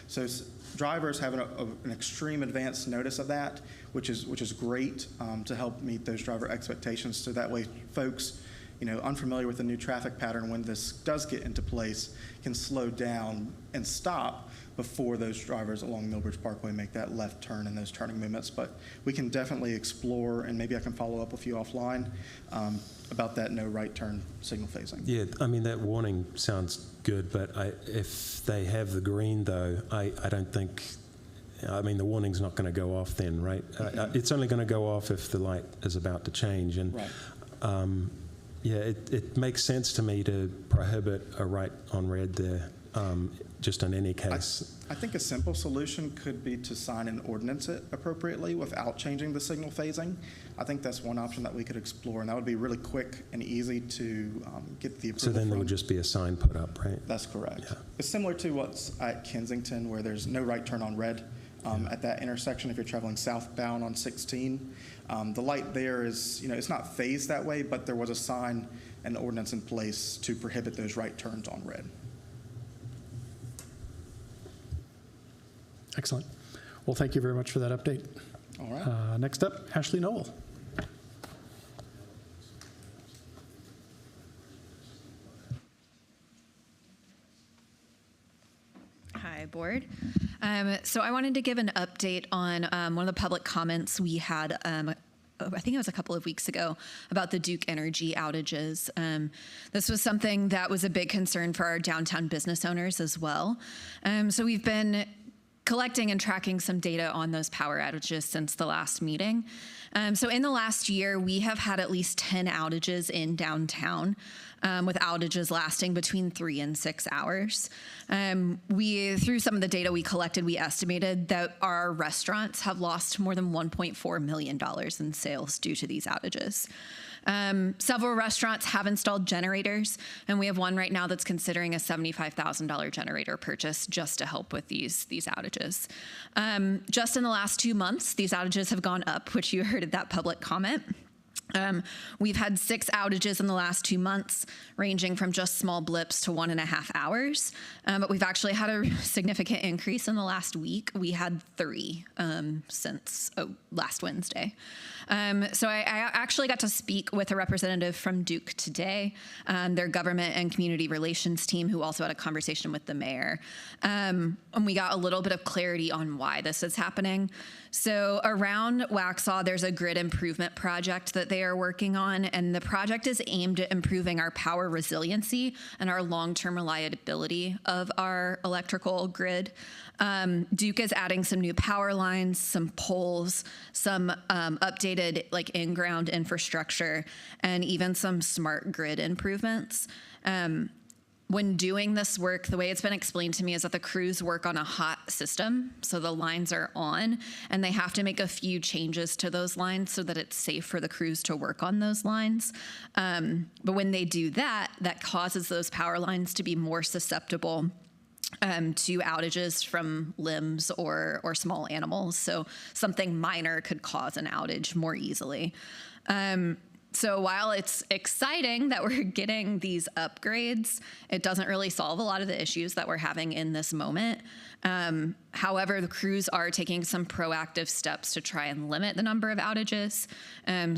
So drivers have an extreme advance notice of that, which is great to help meet those driver expectations. So that way, folks, unfamiliar with the new traffic pattern, when this does get into place, can slow down and stop before those drivers along Millbridge Parkway make that left turn and those turning movements. But we can definitely explore, and maybe I can follow up with you offline about that no right turn signal phasing. Yeah, I mean, that warning sounds good, but if they have the green, though, I don't think, I mean, the warning's not going to go off then, right? It's only going to go off if the light is about to change. And right. Yeah, it makes sense to me to prohibit a right on red there, just in any case. I think a simple solution could be to sign and ordinance it appropriately without changing the signal phasing. I think that's one option that we could explore, and that would be really quick and easy to get the approval. So then there would just be a sign put up, right? That's correct. Yeah. It's similar to what's at Kensington, where there's no right turn on red at that intersection if you're traveling southbound on 16. The light there is, it's not phased that way, but there was a sign and ordinance in place to prohibit those right turns on red. Excellent. Well, thank you very much for that update. All right. Next up, Ashley Noel. Hi, board. So I wanted to give an update on one of the public comments we had, I think it was a couple of weeks ago, about the Duke Energy outages. This was something that was a big concern for our downtown business owners as well. So we've been collecting and tracking some data on those power outages since the last meeting. So in the last year, we have had at least 10 outages in downtown, with outages lasting between 3 and 6 hours. Through some of the data we collected, we estimated that our restaurants have lost more than $1.4 million in sales due to these outages. Several restaurants have installed generators, and we have one right now that's considering a $75,000 generator purchase just to help with these outages. Just in the last 2 months, these outages have gone up, which you heard at that public comment. We've had 6 outages in the last 2 months, ranging from just small blips to 1.5 hours. But we've actually had a significant increase in the last week. We had 3 since last Wednesday. So I actually got to speak with a representative from Duke today, their government and community relations team, who also had a conversation with the mayor. And we got a little bit of clarity on why this is happening. So around Waxhaw, there's a grid improvement project that they are working on, and the project is aimed at improving our power resiliency and our long-term reliability of our electrical grid. Duke is adding some new power lines, some poles, some updated in-ground infrastructure, and even some smart grid improvements. When doing this work, the way it's been explained to me is that the crews work on a hot system, so the lines are on, and they have to make a few changes to those lines so that it's safe for the crews to work on those lines. But when they do that, that causes those power lines to be more susceptible to outages from limbs or small animals. So something minor could cause an outage more easily. So while it's exciting that we're getting these upgrades, it doesn't really solve a lot of the issues that we're having in this moment. However, the crews are taking some proactive steps to try and limit the number of outages.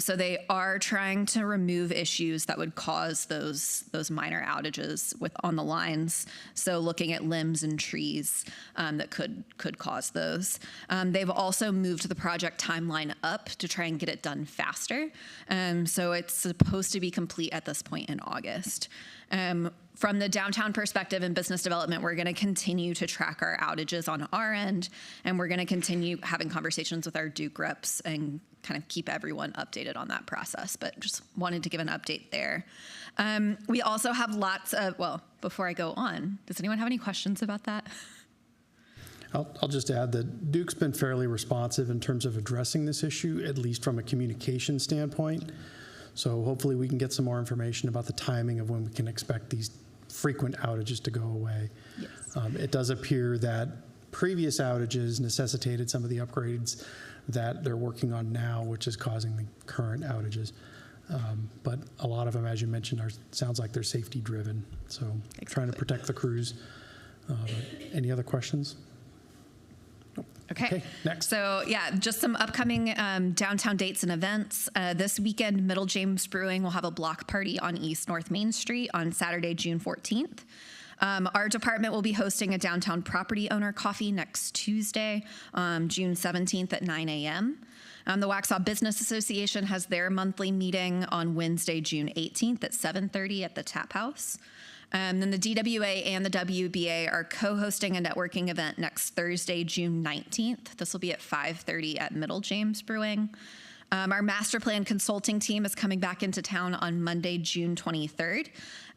So they are trying to remove issues that would cause those minor outages on the lines. So looking at limbs and trees that could cause those. They've also moved the project timeline up to try and get it done faster. So it's supposed to be complete at this point in August. From the downtown perspective and business development, we're going to continue to track our outages on our end, and we're going to continue having conversations with our Duke reps and kind of keep everyone updated on that process. But just wanted to give an update there. We also have lots of, well, before I go on, does anyone have any questions about that? I'll just add that Duke's been fairly responsive in terms of addressing this issue, at least from a communication standpoint. So hopefully we can get some more information about the timing of when we can expect these frequent outages to go away. Yes. It does appear that previous outages necessitated some of the upgrades that they're working on now, which is causing the current outages. But a lot of them, as you mentioned, sounds like they're safety driven. So trying to protect the crews. Any other questions? Okay. Next. So yeah, just some upcoming downtown dates and events. This weekend, Middle James Brewing will have a block party on East North Main Street on Saturday, June 14th. Our department will be hosting a downtown property owner coffee next Tuesday, June 17th at 9 a.m. The Waxhaw Business Association has their monthly meeting on Wednesday, June 18th at 7:30 at the Tap House. Then the DWA and the WBA are co-hosting a networking event next Thursday, June 19th. This will be at 5:30 at Middle James Brewing. Our master plan consulting team is coming back into town on Monday, June 23rd.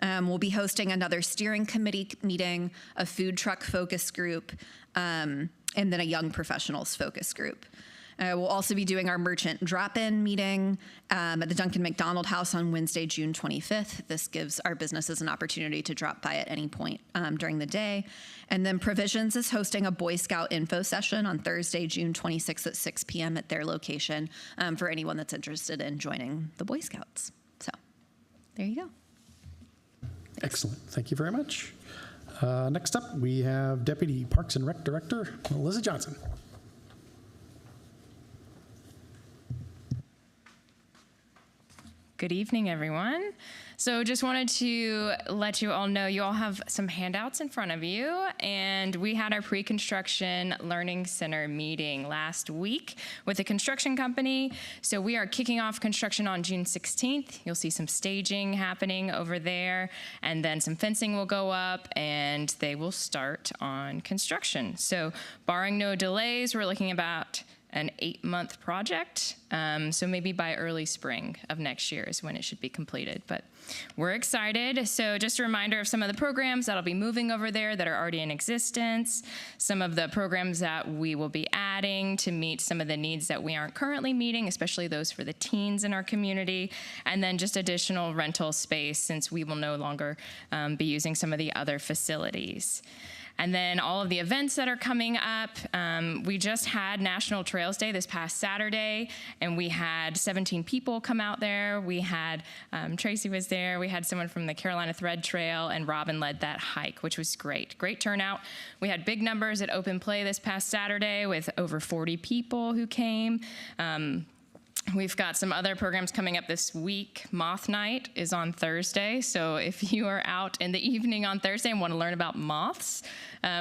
We'll be hosting another steering committee meeting, a food truck focus group, and then a young professionals focus group. We'll also be doing our merchant drop-in meeting at the Duncan McDonald House on Wednesday, June 25th. This gives our businesses an opportunity to drop by at any point during the day. And then Provisions is hosting a Boy Scout info session on Thursday, June 26th at 6 p.m. at their location for anyone that's interested in joining the Boy Scouts. So there you go. Excellent. Thank you very much. Next up, we have Deputy Parks and Rec Director, Melissa Johnson. Good evening, everyone. So just wanted to let you all know you all have some handouts in front of you, and we had our pre-construction learning center meeting last week with a construction company. So we are kicking off construction on June 16th. You'll see some staging happening over there, and then some fencing will go up, and they will start on construction. So barring no delays, we're looking about an 8-month project. So maybe by early spring of next year is when it should be completed. But we're excited. So just a reminder of some of the programs that'll be moving over there that are already in existence, some of the programs that we will be adding to meet some of the needs that we aren't currently meeting, especially those for the teens in our community, and then just additional rental space since we will no longer be using some of the other facilities. And then all of the events that are coming up. We just had National Trails Day this past Saturday, and we had 17 people come out there. We had, Tracy was there. We had someone from the Carolina Thread Trail, and Robin led that hike, which was great. Great turnout. We had big numbers at Open Play this past Saturday with over 40 people who came. We've got some other programs coming up this week. Moth Night is on Thursday, so if you are out in the evening on Thursday and want to learn about moths,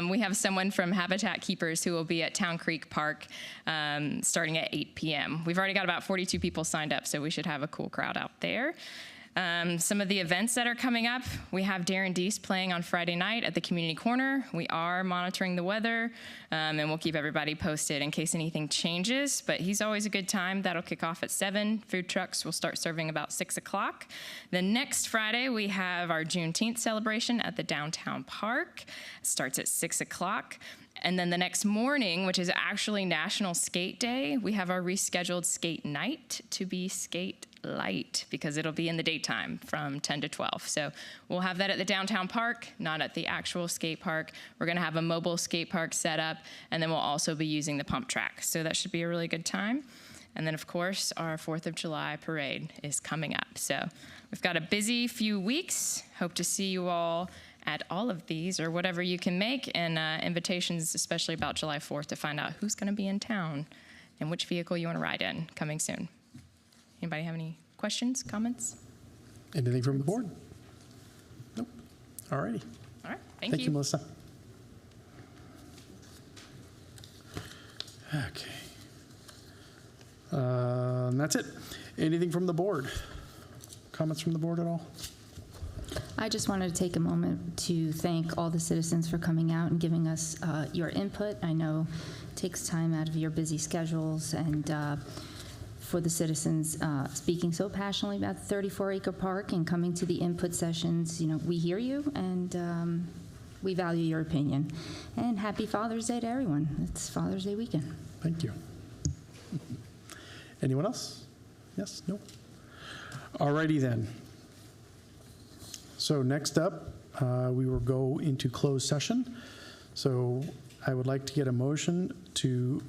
we have someone from Habitat Keepers who will be at Town Creek Park starting at 8 p.m. We've already got about 42 people signed up, so we should have a cool crowd out there. Some of the events that are coming up, we have Darren Deese playing on Friday night at the Community Corner. We are monitoring the weather, and we'll keep everybody posted in case anything changes, but he's always a good time. That'll kick off at 7. Food trucks will start serving about 6 o'clock. Then next Friday, we have our Juneteenth celebration at the Downtown Park. It starts at 6 o'clock. And then the next morning, which is actually National Skate Day, we have our rescheduled skate night to be skate light because it'll be in the daytime from 10 to 12. So we'll have that at the Downtown Park, not at the actual skate park. We're going to have a mobile skate park set up, and then we'll also be using the pump track. So that should be a really good time. And then, of course, our 4th of July parade is coming up. So we've got a busy few weeks. Hope to see you all at all of these or whatever you can make, and invitations, especially about July 4th, to find out who's going to be in town and which vehicle you want to ride in, coming soon. Anybody have any questions, comments? Anything from the board? Nope. All righty. All right. Thank Thank you. you, Melissa. Okay. That's it. Anything from the board? Comments from the board at all? I just wanted to take a moment to thank all the citizens for coming out and giving us your input. I know it takes time out of your busy schedules, and for the citizens speaking so passionately about the 34-acre park and coming to the input sessions. You know, we hear you, and we value your opinion. And happy Father's Day to everyone. It's Father's Day weekend. Thank you. Anyone else? Yes? No? All righty then. So next up, we will go into closed session. So I would like to get a motion to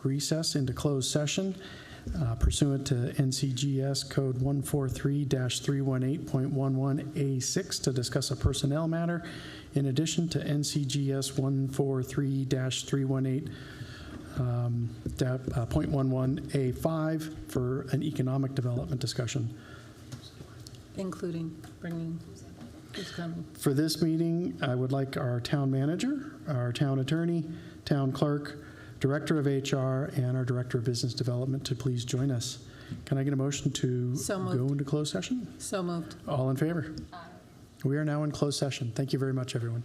recess into closed session pursuant to NCGS Code 143-318.11A6 to discuss a personnel matter, in addition to NCGS 143-318.11A5 for an economic development discussion. Including bringing, who's coming? For this meeting, I would like our town manager, our town attorney, town clerk, director of HR, and our director of business development to please join us. Can I get a motion to go into closed session? So moved. All in favor? Aye. We are now in closed session. Thank you very much, everyone.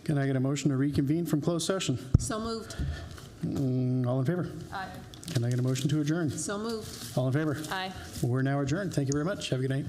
Can I get a motion to reconvene from closed session? So moved. All in favor? Aye. Can I get a motion to adjourn? So moved. All in favor? Aye. We're now adjourned. Thank you very much. Have a good night.